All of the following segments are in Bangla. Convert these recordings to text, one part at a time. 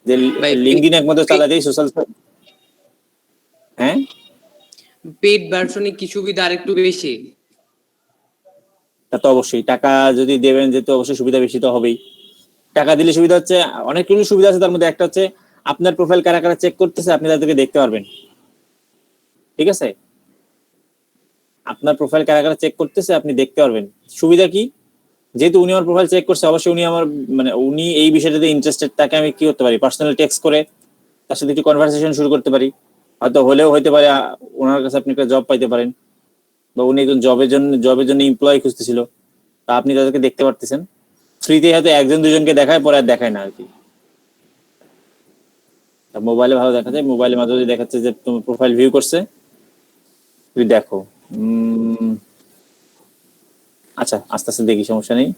যে ভাই লিঙ্কডইন একমাত্র চালাতেই সোশ্যাল, হ্যাঁ পেড ভার্সনে কি সুবিধা আরেকটু বেশি? তা তো অবশ্যই, টাকা যদি দেবেন যেহেতু অবশ্যই সুবিধা বেশি তো হবেই। টাকা দিলে সুবিধা হচ্ছে অনেকগুলো সুবিধা আছে, তার মধ্যে একটা হচ্ছে আপনার প্রোফাইল কারা কারা চেক করতেছে আপনি তাদেরকে দেখতে পারবেন। ঠিক আছে, আপনার প্রোফাইল কারা কারা চেক করতেছে আপনি দেখতে পারবেন। সুবিধা কি, যেহেতু উনি আমার প্রোফাইল চেক করছে অবশ্যই উনি আমার মানে উনি এই বিষয়টাতে ইন্টারেস্টেড, তাকে আমি কি করতে পারি পার্সোনাল টেক্সট করে তার সাথে একটু কনভারসেশন শুরু করতে পারি। হয়তো হলেও হইতে পারে ওনার কাছে আপনি একটা জব পাইতে পারেন, বা উনি একজন জবের জন্য এমপ্লয়ি খুঁজতেছিল, তা আপনি তাদেরকে দেখতে পারতেছেন ফ্রিতে। হয়তো একজন দুজনকে দেখায়, পরে আর দেখায় না আর কি। মোবাইলে ভালো দেখা যায়, মোবাইলের মাধ্যমে দেখাচ্ছে যে তোমার প্রোফাইল ভিউ করছে, তুমি দেখো। আচ্ছা আস্তে আস্তে দেখি, সমস্যা নেই।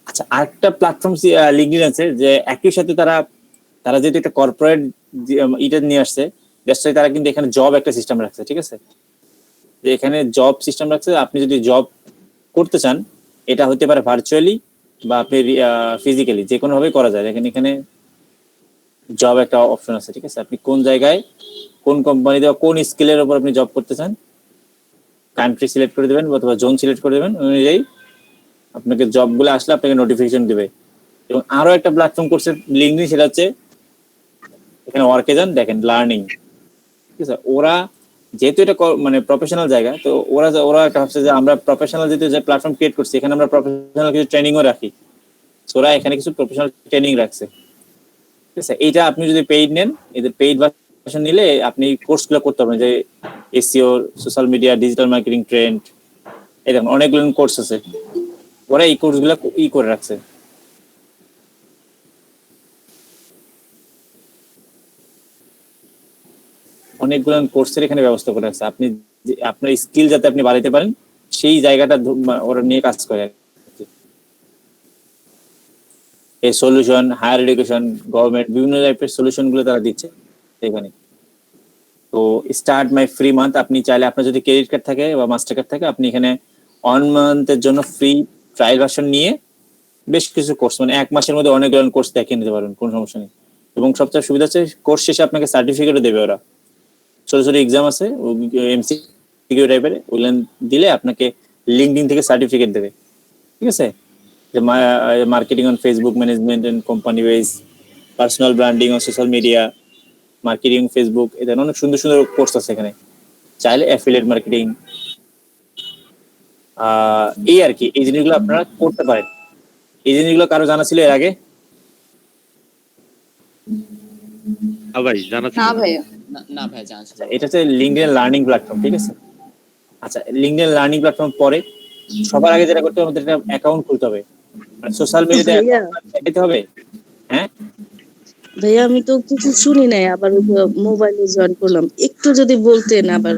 আচ্ছা, আরেকটা প্ল্যাটফর্ম লিঙ্কডইন আছে যে একই সাথে তারা তারা যেহেতু একটা কর্পোরেট এটা নিয়ে আসছে, তারা কিন্তু এখানে জব একটা সিস্টেম রাখছে। ঠিক আছে, যে এখানে জব সিস্টেম রাখছে, আপনি যদি জব করতে চান এটা হতে পারে ভার্চুয়ালি বা আপনি ফিজিক্যালি, যে কোনো ভাবে করা যায়। দেখেন এখানে জব একটা অপশন আছে। ঠিক আছে, আপনি কোন জায়গায় কোন কোম্পানিতে কোন স্কিলের উপর আপনি জব করতে চান কান্ট্রি সিলেক্ট করে দেবেন অথবা জোন সিলেক্ট করে দেবেন, অনুযায়ী আপনাকে জবগুলো আসলে আপনাকে নোটিফিকেশন দিবে। এবং আরো একটা প্ল্যাটফর্ম করছে লিঙ্কডইন, সেটা হচ্ছে এখানে ওয়ার্কে যান, দেখেন লার্নিং। ঠিক আছে, ওরা যেহেতু এটা মানে প্রফেশনাল জায়গা, তো ওরা ওরা একটা ভাবছে যে আমরা প্রফেশনাল যেহেতু যে প্ল্যাটফর্ম ক্রিয়েট করছি, এখানে আমরা প্রফেশনাল কিছু ট্রেনিংও রাখি। ওরা এখানে কিছু প্রফেশনাল ট্রেনিং রাখছে। ঠিক আছে, এইটা আপনি যদি পেইড নেন, এদের পেইড ভার্সন নিলে আপনি কোর্সগুলো করতে পারবেন, যে SEO, social media, digital marketing trend, এরকম অনেকগুলো কোর্স আছে। ওরা এই কোর্সগুলো করে রাখছে। অনেকগুলো কোর্সের এখানে ব্যবস্থা করে রাখছে, আপনি আপনার স্কিল যাতে আপনি বাড়াইতে পারেন সেই জায়গাটা ওরা নিয়ে কাজ করে। এই সলিউশন, হায়ার এডুকেশন, গভর্নমেন্ট বিভিন্ন টাইপের সলিউশন গুলো তারা দিচ্ছে এখানে। তো স্টার্ট মাই ফ্রি মান্থ, আপনি চাইলে আপনার যদি ক্রেডিট কার্ড থাকে বা মাস্টার কার্ড থাকে, আপনি এখানে 1 মান্থের জন্য ফ্রি ট্রায়াল ভার্সন নিয়ে বেশ কিছু কোর্স, মানে 1 মাসের মধ্যে অনেকগুলো কোর্স দেখিয়ে নিতে পারবেন, কোনো সমস্যা নেই। এবং সবচেয়ে সুবিধা হচ্ছে কোর্স শেষে আপনাকে সার্টিফিকেটও দেবে ওরা। ছোট ছোট এক্সাম আছে এমসিকিউ টাইপের, ওগুলো দিলে আপনাকে লিঙ্কডইন থেকে সার্টিফিকেট দেবে। ঠিক আছে, যে marketing on Facebook management and company ways, personal branding on social media, marketing Facebook, এদের অনেক সুন্দর সুন্দর কোর্স আছে এখানে। চাইলে অ্যাফিলিয়েট মার্কেটিং, এই আর কি, এই জিনিসগুলো আপনারা করতে পারেন। এই জিনিসগুলো কারো জানা ছিল এর আগে? ভাই জানা ছিল না ভাইয়া, না ভাই জানা ছিল। এটা হচ্ছে লিঙ্কডইন লার্নিং প্ল্যাটফর্ম। ঠিক আছে, আচ্ছা লিঙ্কডইন লার্নিং প্ল্যাটফর্ম পরে সবার আগে যেটা করতে হবে, আমাদের একটা অ্যাকাউন্ট খুলতে হবে, মানে সোশ্যাল মিডিয়াতে অ্যাকাউন্ট হবে। হ্যাঁ ভাইয়া আমি তো কিছু শুনি নাই, আবার মোবাইলে জয়েন করলাম, একটু যদি বলতেন। আবার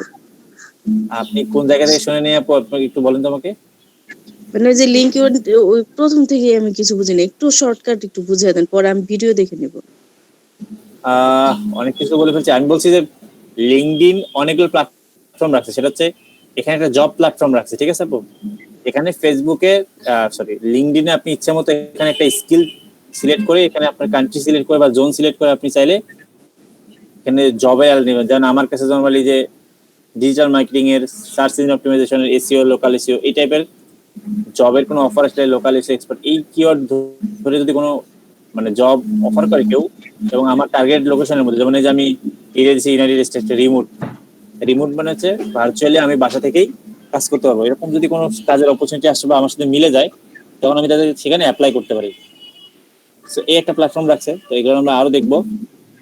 আপনি কোন জায়গা থেকে শুনে নিয়ে একটু বলেন তো আমাকে। মানে ওই যে লিঙ্ক, ওই প্রথম থেকে আমি কিছু বুঝিনি, একটু শর্টকাট একটু বুঝিয়ে দেন, পরে আমি ভিডিও দেখে নেব। অনেক কিছু বলে ফেলছি। আমি বলছি যে লিঙ্কডইন অনেকগুলো প্ল্যাটফর্ম রাখছে, সেটা হচ্ছে এখানে একটা জব প্ল্যাটফর্ম রাখছে। ঠিক আছে আপু, এখানে ফেসবুকে সরি লিঙ্কডইনে আপনি ইচ্ছা মতো এখানে একটা স্কিল সিলেক্ট করে, এখানে আপনার কান্ট্রি সিলেক্ট করে বা জোন সিলেক্ট করে আপনি চাইলে এখানে জবে নেবেন। যেমন আমার কাছে নরমালি যে ডিজিটাল মার্কেটিং এর, search engine optimization, SEO, local SEO, এই টাইপের জবের কোনো অফার আসলে লোকাল এসইও এক্সপার্ট, এই কিওয়ার্ড ধরে যদি কোনো মানে জব অফার করে কেউ, এবং আমার টার্গেট লোকেশনের মধ্যে, যেমন এই যে আমি ইউনাইটেড স্টেটস, রিমোট মানে হচ্ছে ভার্চুয়ালি আমি বাসা থেকেই কাজ করতে পারবো, এরকম যদি কোনো কাজের অপরচুনিটি আসে বা আমার সাথে মিলে যায়, তখন আমি তাদের সেখানে অ্যাপ্লাই করতে পারি। তো এই একটা প্ল্যাটফর্ম রাখছে, তো এগুলো আমরা আরো দেখবো।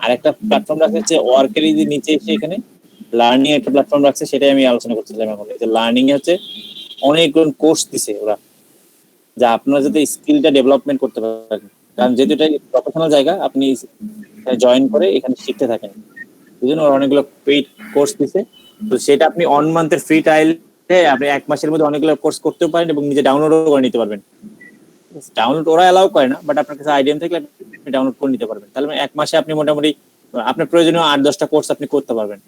আর একটা প্ল্যাটফর্ম রাখছে হচ্ছে ওয়ার্কের নিচে এসে এখানে লার্নিং একটা প্ল্যাটফর্ম রাখছে, সেটাই আমি আলোচনা করতেছিলাম এখন। যে লার্নিং এ হচ্ছে অনেকগুলো কোর্স দিছে ওরা, যা আপনারা যাতে স্কিলটা ডেভেলপমেন্ট করতে পারেন, কারণ যেহেতু এটা প্রফেশনাল জায়গা, আপনি জয়েন করে এখানে শিখতে থাকেন। এই জন্য ওরা অনেকগুলো পেইড কোর্স দিছে। তো সেটা আপনি 1 মান্থের ফ্রি ট্রায়াল আপনি 1 মাসের মধ্যে অনেকগুলো কোর্স করতেও পারেন এবং নিজে ডাউনলোডও করে নিতে পারবেন। ডাউনলোড ওরা অ্যালাউ করে না, বাট আপনার কাছে আইডিয়া থাকলে আপনি ডাউনলোড করে নিতে পারবেন। তাহলে 1 মাসে আপনি মোটামুটি আপনার প্রয়োজনীয় 8-10টা কোর্স আপনি করতে পারবেন,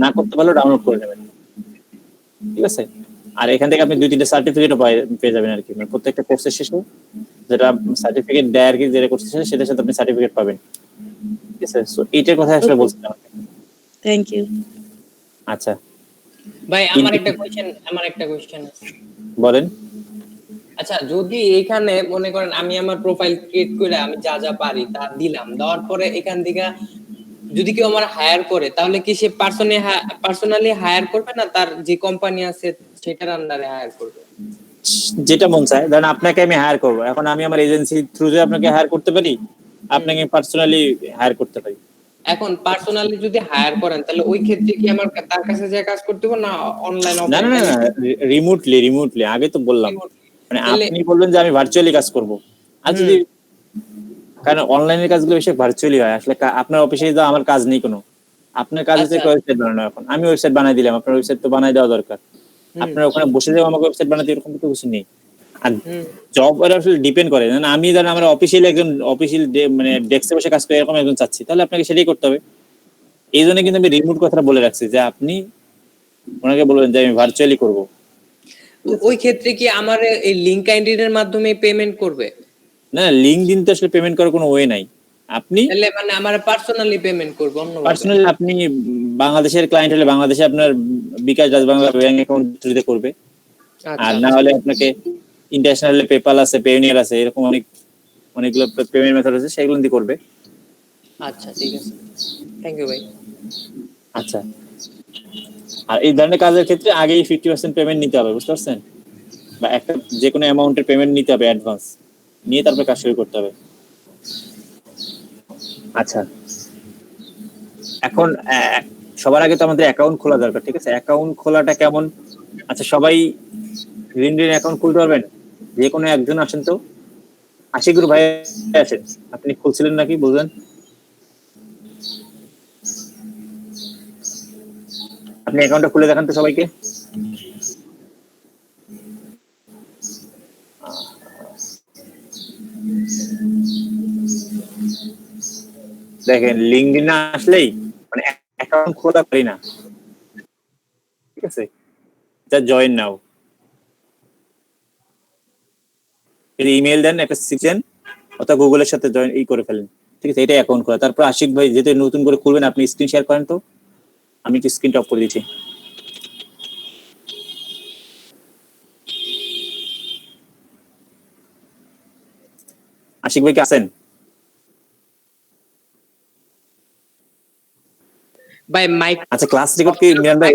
না করতে পারলেও ডাউনলোড করে নেবেন। ঠিক আছে, আর এখান থেকে আপনি 2-3টা সার্টিফিকেটও পেয়ে যাবেন আর কি, মানে প্রত্যেকটা কোর্সের শেষে যেটা সার্টিফিকেট দেয় আর কি, যেটা কোর্সের শেষে সেটার সাথে আপনি সার্টিফিকেট পাবেন, ঠিক আছে? সো এইটার কথা আসলে বলছিলাম। Thank you. আচ্ছা ভাই আমার একটা কোশ্চেন আছে। বলেন। আচ্ছা, যদি এখানে মনে করেন আমি আমার প্রোফাইল ক্রিয়েট করে আমি যা যা পারি তা দিলাম, দেওয়ার পরে এখান থেকে যদি কেউ আমার হায়ার করে, তাহলে কি সে পার্সোনালি হায়ার করবে, না তার যে কোম্পানি আছে সেটার আন্ডারে হায়ার করবে? যেটা মন চায়, ধরেন আপনাকে আমি হায়ার করবো, এখন আমি আমার এজেন্সি থ্রু যে আপনাকে হায়ার করতে পারি, আপনাকে পার্সোনালি হায়ার করতে পারি। এখন পার্সোনালি যদি হায়ার করেন, তাহলে ওই ক্ষেত্রে কি আমার তার কাছে যে কাজ করতে হবে, না অনলাইন না অফলাইন? না না, রিমোটলি আগে তো বললাম, মানে আপনি বলবেন যে আমি ভার্চুয়ালি কাজ করব, আর যদি, কারণ অনলাইনের কাজগুলো বেশি ভার্চুয়ালি হয় আসলে, আপনার অফিসে তো আমার কাজ নেই কোনো, আপনার কাজ হচ্ছে ওয়েবসাইট বানানো। এখন আমি ওয়েবসাইট বানাই দিলাম, আপনার ওয়েবসাইট তো বানাই দেওয়া দরকার, আপনার ওখানে বসে যাও আমাকে ওয়েবসাইট বানাতে, এরকম তো কিছু নেই। আর জব এর আসলে ডিপেন্ড করে, না আমি ধরেন আমার অফিসিয়ালি একজন মানে ডেস্কে বসে কাজ করে এরকম একজন চাচ্ছি, তাহলে আপনাকে সেটাই করতে হবে। এই জন্য কিন্তু আমি রিমোট কথাটা বলে রাখছি, যে আপনি ওনাকে বলবেন যে আমি ভার্চুয়ালি করব। তো ওই ক্ষেত্রে কি আমার এই লিংক আইডির মাধ্যমে পেমেন্ট করবে? না, লিংকডইন তো আসলে পেমেন্ট করার কোনো ওয়ে নাই। আপনি তাহলে মানে আমার পার্সোনালি পেমেন্ট করব অন্যভাবে? পার্সোনালি আপনি বাংলাদেশের ক্লায়েন্ট হলে বাংলাদেশে আপনার বিকাশ রাজবাংলা ব্যাংক অ্যাকাউন্ট থ্রুতে করবে, আর না হলে আপনাকে ইন্টারন্যাশনাল পেপাল আছে, পেওনিয়ার আছে, এরকম অনেকগুলো পেমেন্ট মেথড আছে, সেগুলো দিয়ে করবে। আচ্ছা ঠিক আছে, থ্যাংক ইউ ভাই। আচ্ছা, আর এই ধরনের কাজের ক্ষেত্রে আগেই 50% পেমেন্ট নিতে হবে, বুঝতে পারছেন? বা একটা যে কোনো অ্যামাউন্টের পেমেন্ট নিতে হবে অ্যাডভান্স, নিয়ে তারপর কাজ শুরু করতে হবে। আচ্ছা, এখন সবার আগে তো আমাদের অ্যাকাউন্ট খোলা দরকার, ঠিক আছে? অ্যাকাউন্ট খোলাটা কেমন? আচ্ছা, সবাই লিংকডইন অ্যাকাউন্ট খুলতে পারবেন? যে কোনো একজন আসেন তো, আশিকুর ভাই আসেন, আপনি খুলছিলেন নাকি বলবেন? আপনি অ্যাকাউন্টটা খুলে দেখান তো সবাইকে। দেখেন, লিংকডইন না আসলেই মানে অ্যাকাউন্ট খোলা পারি না, ঠিক আছে? যা জয়েন নাও, ইমেল দেন, একটা সিকশন অথবা গুগলের সাথে জয়েন করে ফেলেন, ঠিক আছে? এটা অ্যাকাউন্ট খোলা। তারপর আশিক ভাই যেহেতু নতুন করে খুলবেন, আপনি স্ক্রিন শেয়ার করেন তো, আমি কি স্ক্রিনটা অফ করে দিচ্ছি। আশিক ভাই কি আছেন? ভাই মাইক আচ্ছা, ক্লাস রেকর্ড কি মিরান ভাই?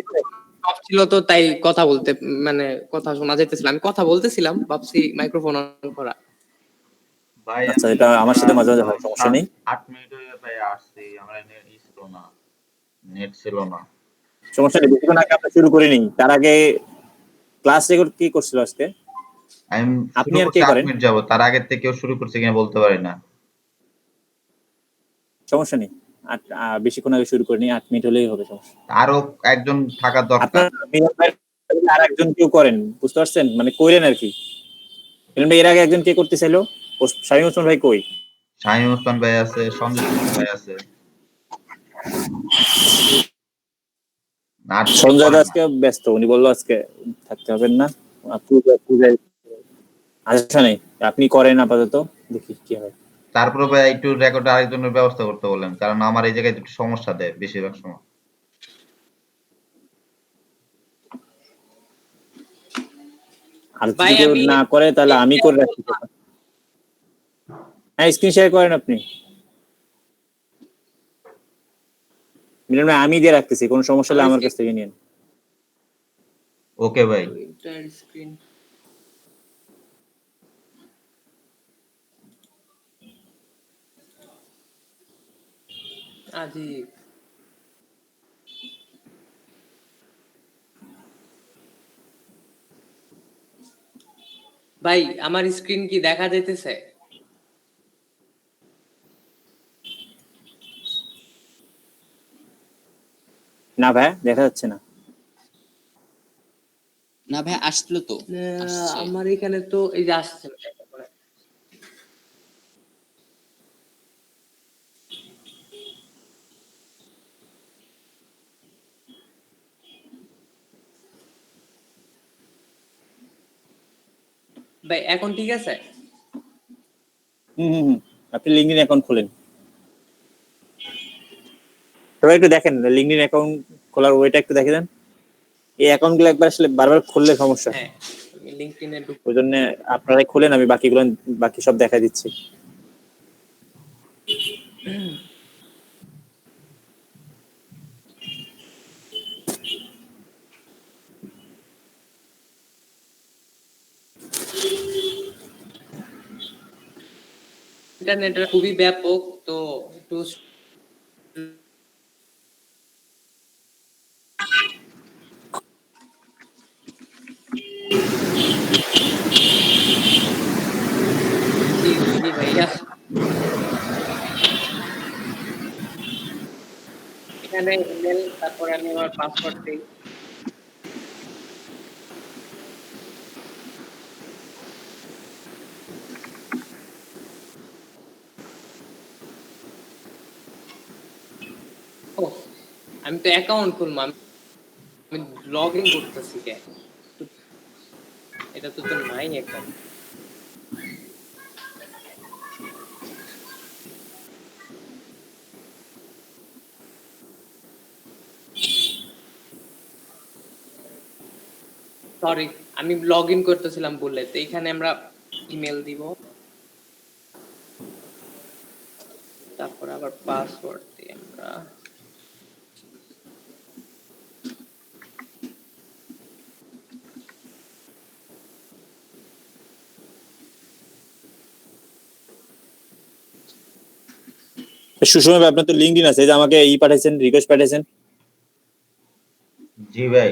অফ ছিল তো, তাই কথা বলতে মানে কথা শোনা যাইতেছিল, আমি কথা বলতেছিলাম, ভাবছি মাইক্রোফোন অন করা। ভাই আচ্ছা, এটা আমার সাথে মাঝে মাঝে হয়, সমস্যা নেই। 8 মিনিট হয়ে ভাই আসছি, আমরা নেট ছিল না। সমস্যা নেই, বেশিক্ষণ আগে আমরা শুরু করিনি। তার আগে ক্লাস রেকর্ড কি করছিল আজকে? আমি আপনি শুরু আর কে করছি 8 করেন? মিনিট যাব, তার আগের থেকে কেউ শুরু করছে কিনা বলতে পারি না। সমস্যা নেই, বেশিক্ষণ আগে শুরু করিনি, 8 মিনিট হলেই হবে, সমস্যা। আরো একজন থাকা দরকার। আপনার মিরান ভাই আর একজন কেউ করেন, বুঝতে পারছেন? মানে কইরেন আর কি। মিরান ভাই, এর আগে একজন কে করতে চাইলো? শামীম ওসমান ভাই কই? শামীম ওসমান ভাই আছে, সঞ্জয় ভাই আছে। আর সঞ্জয় দাস আজকে ব্যস্ত, উনি বললো আজকে থাকতে হবেন না, পূজায় আসা নেই। আপনি করেন আপাতত, দেখি কি হয়। তারপরে ভাই একটু রেকর্ড আরেকজনের ব্যবস্থা করতে বললেন, কারণ আমার এই জায়গায় একটু সমস্যা দেয় বেশিরভাগ সময়। আর ভাই যদি কেউ আমি না করে তাহলে আমি করে রাখছি। হ্যাঁ, স্ক্রিন শেয়ার করেন আপনি। মিলন ভাই, আমি দিয়ে রাখতেছি, কোনো সমস্যা হলে আমার কাছ থেকে নিন। ওকে ভাই। স্ক্রিন আজি ভাই, আমার স্ক্রিন কি দেখা যাইতেছে? না ভাই, দেখা যাচ্ছে না। না ভাই, আসলো তো, আসছে। আমার এখানে তো এই যে আসছে। ভাই এখন ঠিক আছে? হুম। আপনি লিঙ্কডিন অ্যাকাউন্ট খুলেন, সবাই একটু দেখেন লিঙ্কডিন অ্যাকাউন্ট খোলার ওয়েটা একটু দেখে দেন। এই অ্যাকাউন্ট গুলো একবার আসলে বারবার খুললে সমস্যা, হ্যাঁ, আমি লিঙ্কডইনে ওই জন্য আপনারাই খুলেন, আমি বাকিগুলো বাকি সব দেখাই দিচ্ছি। ইন্টারনেটের খুবই ব্যাপক, তো একটু জি ভাইয়া, এখানে ইমেল, তারপরে আমি আমার পাসওয়ার্ড দিই। ও, আমি তো অ্যাকাউন্ট খুলবো, আমি লগ ইন করতেছি কে? এটা তো নাই অ্যাকাউন্ট। সরি, আমি লগ ইন করতেছিলাম বললে, তো এখানে আমরা ইমেল দিব, তারপর আবার পাসওয়ার্ড দিই আমরা। সুষমা ভাই, আপনার তো লিঙ্কডিন আছে, এই যে আমাকে পাঠাইছেন, রিকোয়েস্ট পাঠাইছেন। জি ভাই,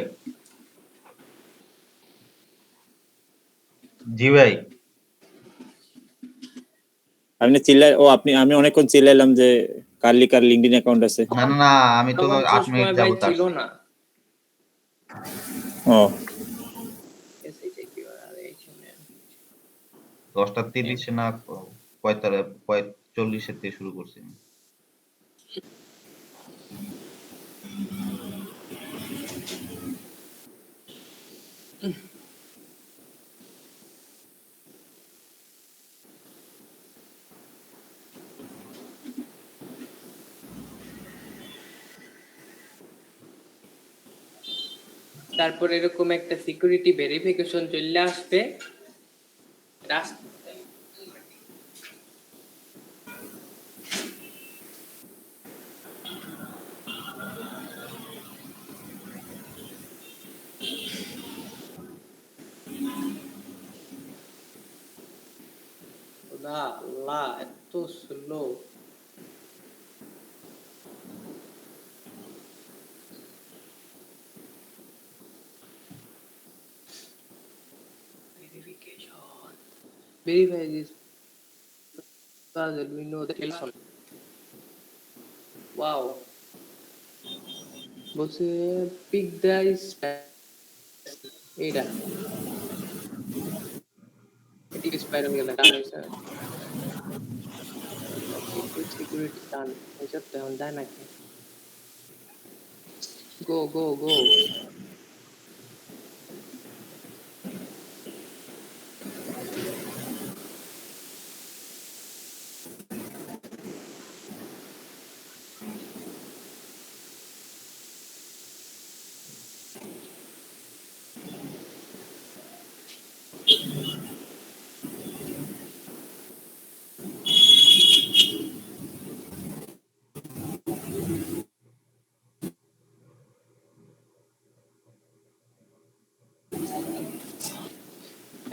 জি ভাই। আপনি আমি অনেকক্ষণ চিল্লাইলাম যে কার লিঙ্কডিন অ্যাকাউন্ট আছে। না, আমি তো তখন 8 মিনিট সুসময় ভাই যাবত ছিল আসছি। না। ও, 10:30 না 45 থেকে শুরু করছি। তারপর এরকম একটা সিকিউরিটি ভেরিফিকেশন চলে আসবে। আল্লাহ, এত slow. Verification. Verify this puzzle. We know the telephone. Wow. বলছে pick the এইটা এটি এক্সপায়ার হয়ে গেল, ডান হয়েছে। সিকিউরিটি ডান হয়েছে, তো এখন দেয় নাকি? গো গো গো।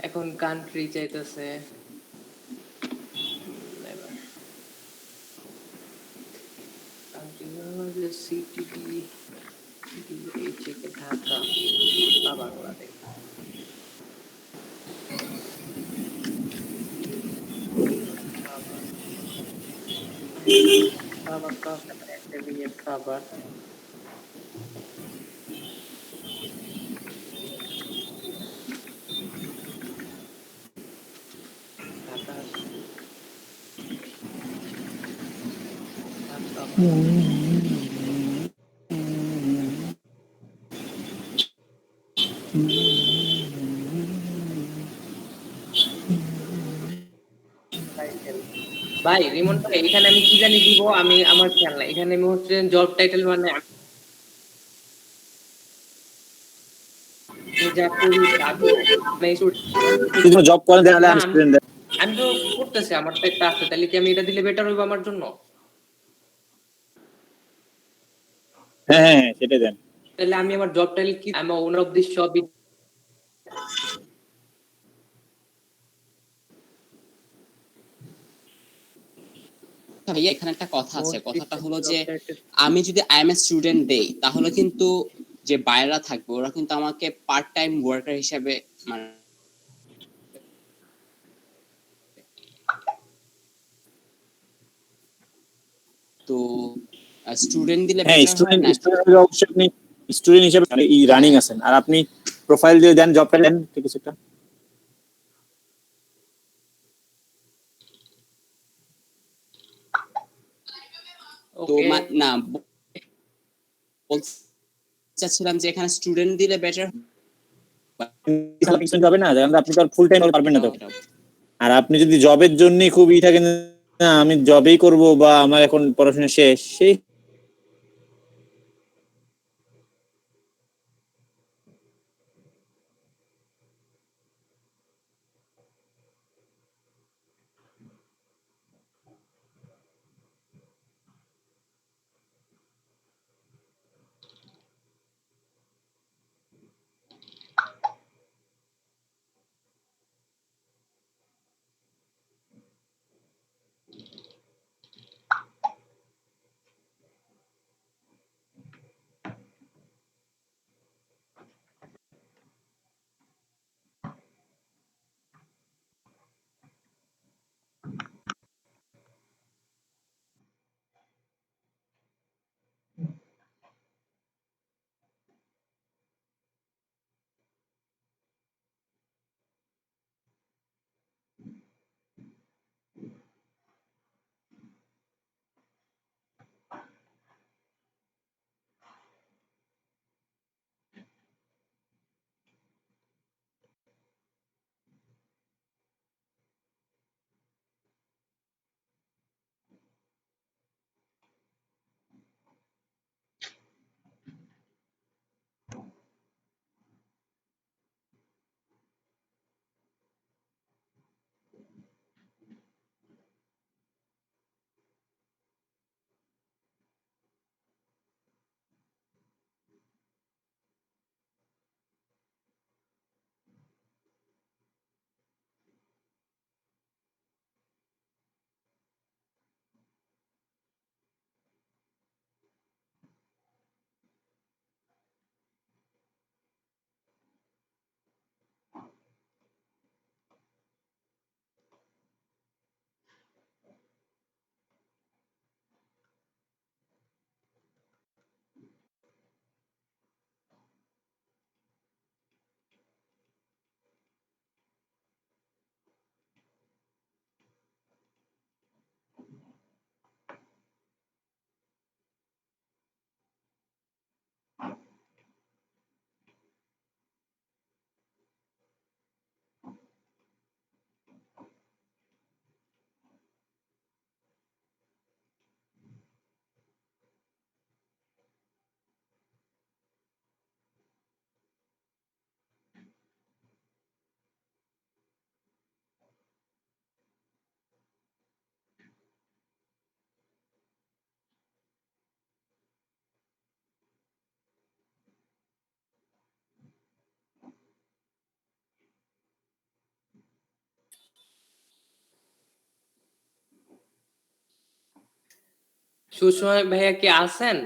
এখন কান্ট্রি চাইতেছে, কান্ট্রি সিটি ঢাকা বা বাংলাদেশ। খাবার একটা বিয়ের খাবার। ঢাকা ভাই রিমন ভাই এখানে আমি কি জানি দিব, আমি আমার খেয়াল নাই। এখানে আমি হচ্ছে জব টাইটেল মানে আমি যা করি আমি যদি কোনো জব করেন তাহলে না, আমি স্টুডেন্ট। আমি তো করতেছি, আমার তো একটা আছে, তাহলে কি আমি এটা দিলে বেটার হইব আমার জন্য? হ্যাঁ হ্যাঁ হ্যাঁ, সেটাই দেন। তাহলে আমি আমার জব টাইটেল কি, I am owner of this shop. ভাইয়া এখানে একটা কথা আছে, কথাটা হলো যে আমি যদি আই এম এ স্টুডেন্ট দেই তাহলে কিন্তু যে বাইরেরা থাকবে ওরা কিন্তু আমাকে পার্ট টাইম ওয়ার্কার হিসেবে মানে তো স্টুডেন্ট দিলে হ্যাঁ, বেটার হয় স্টুডেন্ট না? স্টুডেন্ট অবশ্যই আপনি স্টুডেন্ট হিসেবে রানিং আছেন, আর আপনি প্রোফাইল দিয়ে দেন, জবটা দেন, ঠিক আছে একটা। তো ওকে না বলতে চাচ্ছিলাম যে এখানে স্টুডেন্ট দিলে বেটার কিছু হবে না, কারণ আপনি তো ফুল টাইম পারবেন না তো। আর আপনি যদি জবের জন্য খুব থাকেন, না আমি জবেই করব বা আমার এখন পড়াশোনা শেষ, সেই সুষমা ভাইয়া কি আছেন?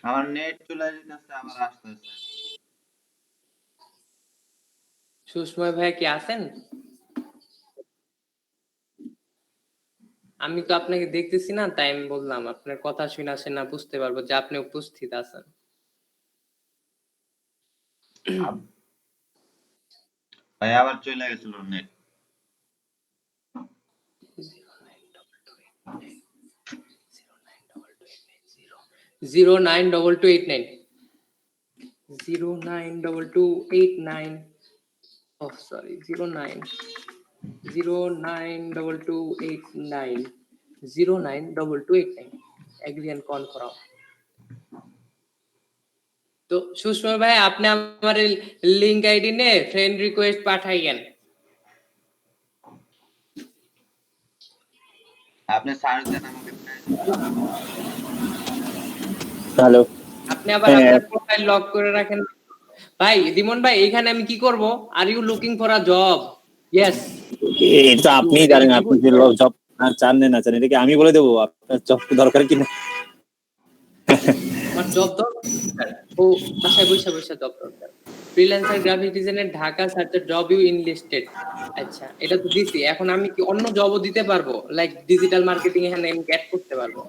আমার নেট চলে যেতেছে, আবার আসতেছে। সুষমা ভাইয়া কি আছেন? আমি তো আপনাকে দেখতেছি না, তাই আমি বললাম, আপনার কথা শুনে আসে না বুঝতে পারবো যে আপনি উপস্থিত আছেন। ভাই আবার চলে গেছিল net. 092289 092289 Oh, sorry. 09 092289 Agree and confirm. তো সুষমা ভাই আপনি আমার লিংক আইডি নে ফ্রেন্ড রিকোয়েস্ট পাঠাইয়েন। আপনি সার্চ দেন আমাকে হ্যালো, আপনি আবার হ্যাঁ আপনার প্রোফাইল লক করে রাখেন। ভাই রিমন ভাই এখানে আমি কি করব? Are you looking for a job? Yes. এটা আপনি জানেন, আপনি যে জব চান না চান এটা কি আমি বলে দেবো আপনার জব দরকার কিনা? আমার জব দরকার। ও বাসায় বসে জব দরকার। ফ্রিল্যান্সার গ্রাফিক ডিজাইনের ঢাকা সার্চের জব ইউ ইনলিস্টেড। আচ্ছা, এটা তো দিছি। এখন আমি কি অন্য জবও দিতে পারবো? লাইক ডিজিটাল মার্কেটিং এখানে আমি গেট করতে পারবো।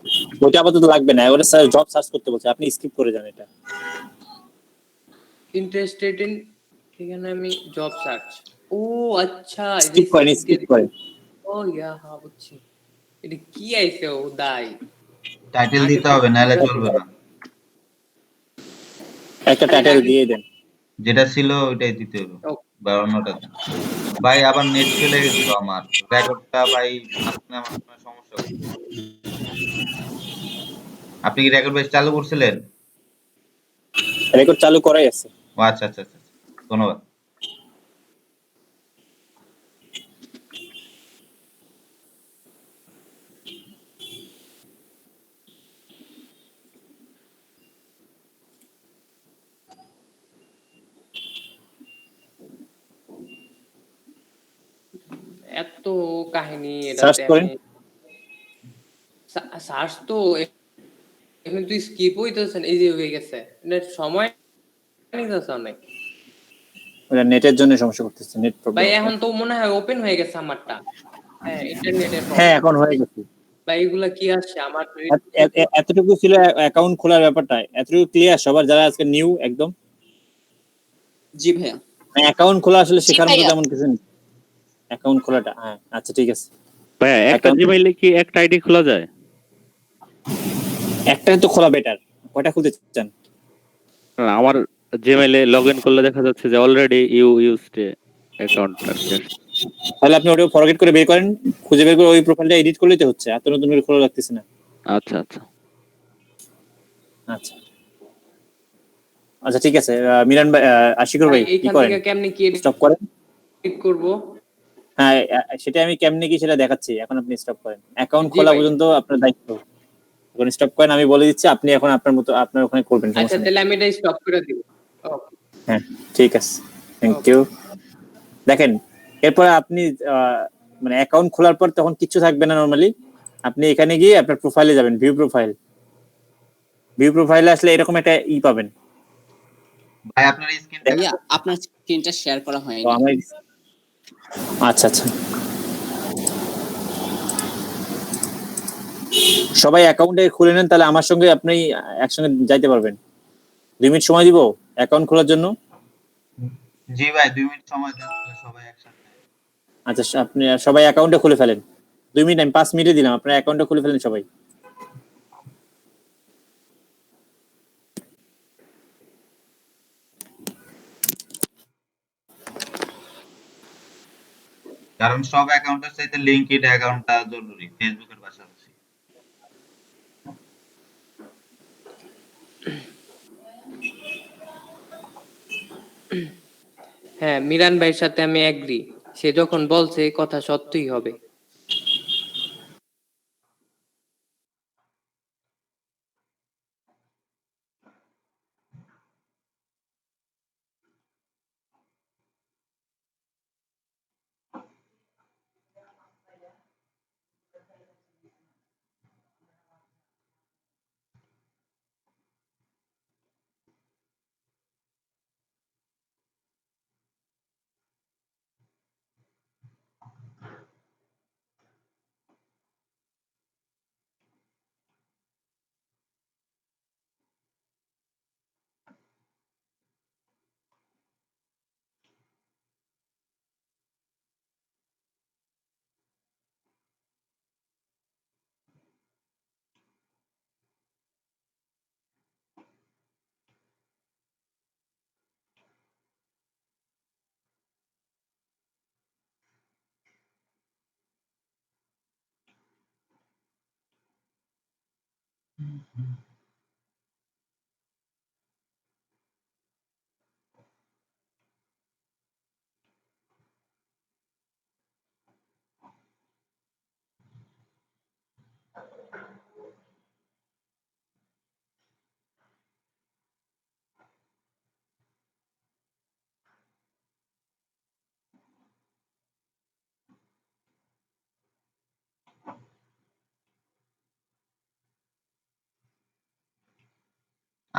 ওটা আপাতত লাগবে না, ওটা স্যার জব সার্চ করতে বলছে, আপনি স্কিপ করে যান এটা। ইন্টারেস্টেড ইন এখানে আমি জব সার্চ। ও আচ্ছা, স্কিপ করেন, স্কিপ করেন। ও ইয়া হ্যাঁ বুঝছি। এটা কি আইছে ও দাই? টাইটেল আগে দিতে তো হবে নাহলে চলবে না। একটা আরে টাইটেল আগে দিয়ে দেন। যেটা ছিল ওইটাই দিতে হবে ও, বা অন্যটা দেন। ভাই আবার নেট চলে গেছিল আমার রেকর্ডটা ভাই মাঝখানে আমার কোনো সমস্যা করছে। আপনি কি রেকর্ড বেস চালু করছিলেন? রেকর্ড চালু করাই আছে। ও আচ্ছা আচ্ছা আচ্ছা আচ্ছা। ধন্যবাদ। এত কাহিনী সার্চ এটাতে করেন। আমি সার্চ তো এখানে তুই স্কিপ হইতেছেন, এই যে হয়ে গেছে। এটা সময় নিতেছে অনেক। ওটা নেটের জন্য সমস্যা করতেছে, নেট ভাই প্রবলেম এখন আপনার। তো মনে হয় ওপেন হয়ে গেছে আমারটা। হ্যাঁ, ইন্টারনেটের হ্যাঁ প্রবলেম। এখন হয়ে গেছে। ভাই এগুলা কি আসছে আমার? এতটুকু ছিল অ্যাকাউন্ট খোলার ব্যাপারটা, এতটুকু ক্লিয়ার সবার যারা আজকে নিউ একদম। জি ভাইয়া। অ্যাকাউন্ট খোলা আসলে জি শেখার মতো ভাইয়া। তেমন কিছু নেই। অ্যাকাউন্ট খোলাটা, হ্যাঁ আচ্ছা ঠিক আছে। ভাইয়া একটা অ্যাকাউন্ট জিমেইলে কি একটা আইডি খোলা যায়? একটাই তো খোলা বেটার, কয়টা খুলতে চান? না, আমার জিমেইলে লগ ইন করলে দেখা যাচ্ছে যে অলরেডি ইউ ইউজড অ্যাকাউন্ট আর কি আসছে। তাহলে আপনি ওটা ফরগেট করে বের করেন, খুঁজে বের করে ওই প্রোফাইলটা এডিট করলেই তো হচ্ছে, এত নতুন করে খোলা লাগতেছে না। আচ্ছা আচ্ছা। আচ্ছা আচ্ছা ঠিক আছে। মিরান ভাই, আশিকুর ভাই ভাই কি এইখান করেন? থেকে কেমনে কি স্টপ করেন। এডিট করব? হ্যাঁ সেটা আমি কেমনে কি সেটা দেখাচ্ছি, এখন আপনি স্টপ করেন, অ্যাকাউন্ট জি খোলা ভাই। পর্যন্ত আপনার দায়িত্ব। এখন স্টপ করেন, আমি বলে দিচ্ছি, আপনি এখন আপনার মতো আপনার ওখানে করবেন, আচ্ছা সমস্যা নেই। তাহলে আমি এটা স্টপ করে দিব। ওকে হ্যাঁ ঠিক আছে, থ্যাংক ওকে। ইউ। দেখেন, এরপরে আপনি মানে অ্যাকাউন্ট খোলার পর তখন কিচ্ছু থাকবে না নরমালি। আপনি এখানে গিয়ে আপনার প্রোফাইলে যাবেন, ভিউ প্রোফাইল। ভিউ প্রোফাইলে আসলে এরকম একটা পাবেন। ভাই আপনার স্ক্রিনটা ভাইয়া আপনার স্ক্রিনটা শেয়ার করা তো হয়নি। আমার আচ্ছা আচ্ছা, সবাই অ্যাকাউন্টে খুলে নেন, তাহলে আমার সঙ্গে আপনি একসঙ্গে যাইতে পারবেন। 2 মিনিট সময় দিব অ্যাকাউন্ট খোলার জন্য। জি ভাই 2 মিনিট সময় দেন তাহলে সবাই একসাথে। আচ্ছা আপনি সবাই অ্যাকাউন্টে খুলে ফেলেন। 2 মিনিট, আমি 5 মিনিটে দিলাম, আপনার অ্যাকাউন্টে খুলে ফেলেন সবাই। কারণ সব অ্যাকাউন্টের চাইতে লিংকড অ্যাকাউন্টটা জরুরি ফেসবুকের পাশাপাশি। হ্যাঁ, মিরান ভাইয়ের সাথে আমি এগ্রি। সে যখন বলছে কথা সত্যিই হবে।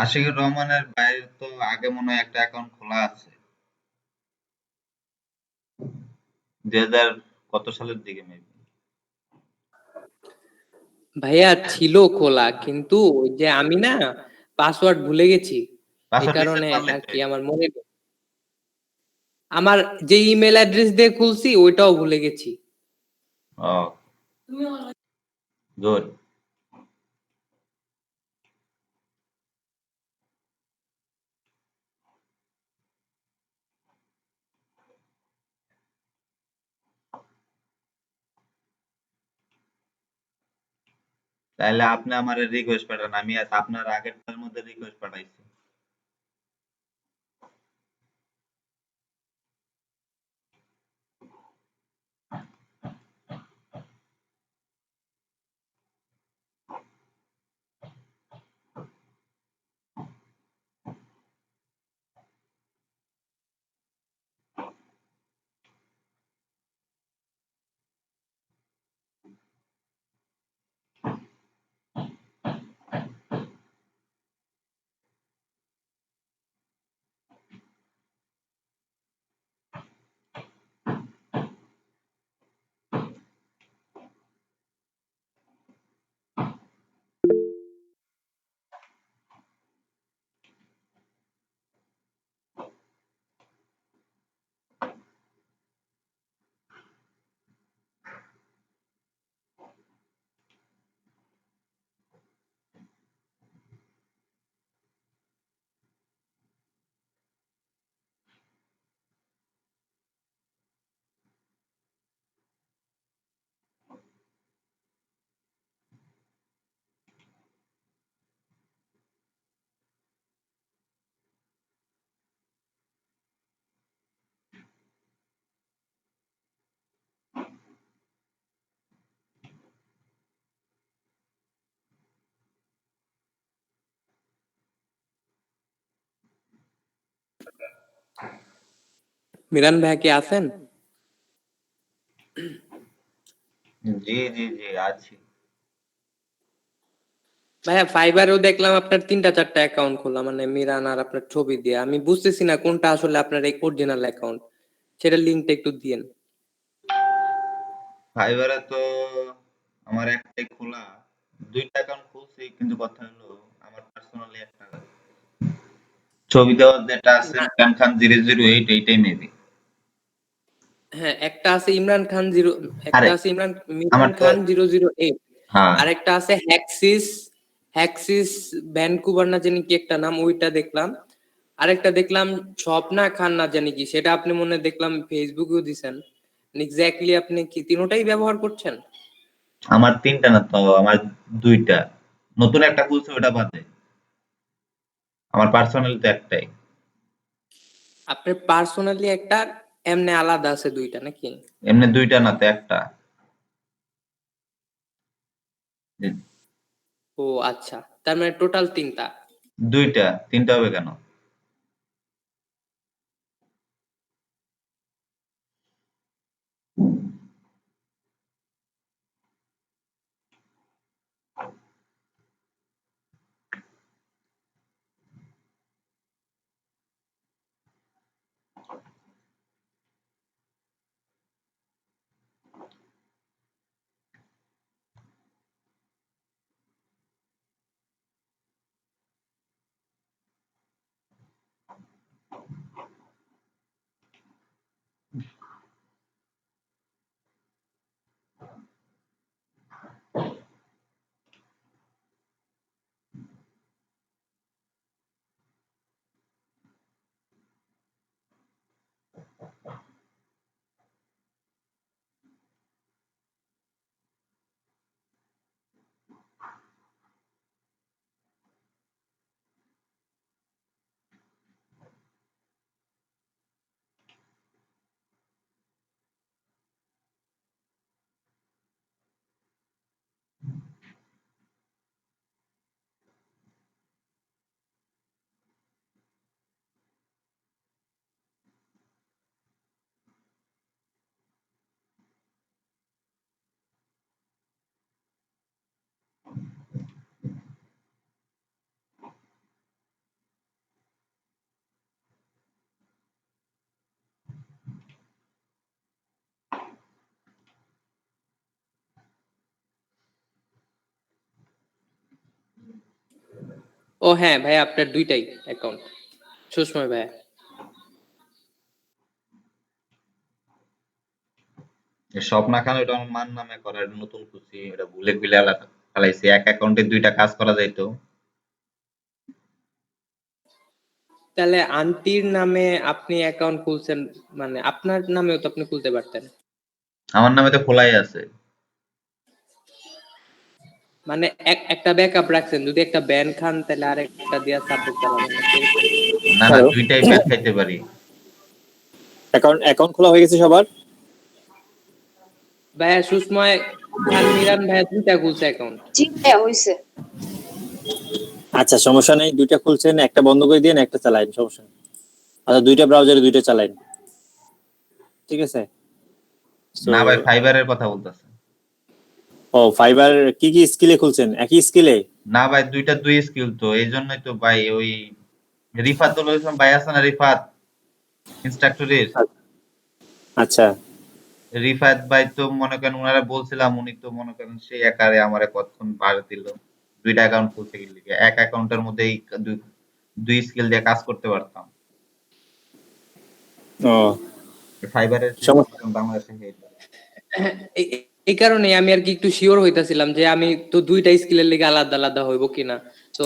আশিকুর রহমানের ভাইয়ের তো আগে মনে হয় একটা অ্যাকাউন্ট খোলা আছে 2000 কত সালের দিকে মেবি। ভাইয়া ছিল খোলা, কিন্তু ওই যে আমি না পাসওয়ার্ড ভুলে গেছি, এই পাসওয়ার্ড রিসেট কারণে মারলে আর তো কি আমার মনে নেই। আমার যে ইমেল অ্যাড্রেস দিয়ে খুলছি ওইটাও ভুলে গেছি। ও গুড। তাহলে আপনি আমার রিকোয়েস্ট পাঠান, আমি আপনার আগেরটার মধ্যে রিকোয়েস্ট পাঠাইছি। মিরান ভাইয়া কি আছেন? জি জি জি আছি। ভাইয়া ফাইবারেও দেখলাম আপনার 3টা 4টা অ্যাকাউন্ট খোলা, মানে মিরান আর আপনার ছবি দিয়ে। আমি বুঝতেছি না কোনটা আসলে আপনার এই অরিজিনাল অ্যাকাউন্ট, সেটা লিংকটা একটু দিয়েন। ফাইবারে তো আমার একটাই খোলা, দুইটা অ্যাকাউন্ট খুলছি, কিন্তু কথা হলো আমার পার্সোনালি একটা ছবি দেওয়া যেটা আছে না, ইমরান খান 008 এইটাই মেবি। হ্যাঁ একটা আছে ইমরান খান জিরো, আরে একটা আছে আমার মিরান তো খান 008, হ্যাঁ আর একটা আছে হ্যাক্সিস, হ্যাক্সিস ভ্যানকুভার না জানি কি একটা নাম, ওইটা দেখলাম। আরেকটা দেখলাম স্বপ্না খান না জানি কি, সেটা আপনি মনে হয় দেখলাম ফেসবুকেও দিছেন। এক্স্যাক্টলি আপনি কি তিনোটাই ব্যবহার করছেন? আমার তিনটা না তো, আমার দুইটা। নতুন একটা খুলছে ওটা বাদে আমার পার্সোনাল তো একটাই। আপনার পার্সোনালি একটা, এমনি আলাদা আছে 2টা নাকি? এমনি দুইটা না তো একটা। ও আচ্ছা, তার মানে টোটাল 3টা। দুইটা, তিনটা হবে কেন? ও হ্যাঁ ভাই, আপনার দুইটাই অ্যাকাউন্ট সুসময় ভাই। সব না খান ওটা আমার মার নামে করা, এটা নতুন খুলছি, এটা ভুলে গিলে ফেলাইছি। এক অ্যাকাউন্টে দুইটা কাজ করা যাইতো। তাহলে আন্টির নামে আপনি অ্যাকাউন্ট খুলছেন, মানে আপনার নামেও তো আপনি খুলতে পারতেন। আমার নামে তো খোলাই আছে। মানে একটা ব্যাকআপ রাখছেন, যদি একটা ব্যান খান তাহলে আরেকটা দিয়া সাপোর্ট চালাবেন না এরকম? না হ্যালো, দুইটাই ব্যান খাইতে পারি। অ্যাকাউন্ট খোলা হয়ে গেছে সবার? ভাইয়া সুসময় খান মিরান ভাইয়া দুইটা খুলছে অ্যাকাউন্ট। জি ভাইয়া হইছে। আচ্ছা, সমস্যা নেই, দুইটা খুলছেন, একটা বন্ধ করে দিন, একটা চালাইন, সমস্যা নেই। আচ্ছা, দুইটা ব্রাউজারে দুইটা চালাইন, ঠিক আছে? So, না ভাই ফাইবারের কথা বলতেছে। ও ফাইবার কি কি স্কিলে খুলছেন? একই স্কিলে? না ভাই দুইটা দুই স্কিল তো, এই জন্যই তো ভাই ওই রিফাতুল ইসলাম ভাই আছে না, রিফাত ইনস্ট্রাক্টরের, আচ্ছা, রিফাত ভাই তো মনে করেন ওনারা বলছিলাম, উনি তো মনে করেন সেই একারে আমারে কতক্ষণ পার দিল। দুইটা অ্যাকাউন্ট খুলতে গেলে এক অ্যাকাউন্টের মধ্যেই দুই স্কিল দিয়ে কাজ করতে পারতাম। ও ফাইবারের সমস্যা। বাংলাদেশে এই কারণে আমি আর কি একটু শিওর হইতাছিলাম যে আমি তো দুইটা স্কিলের লিগে আলাদা আলাদা হইব কিনা। তো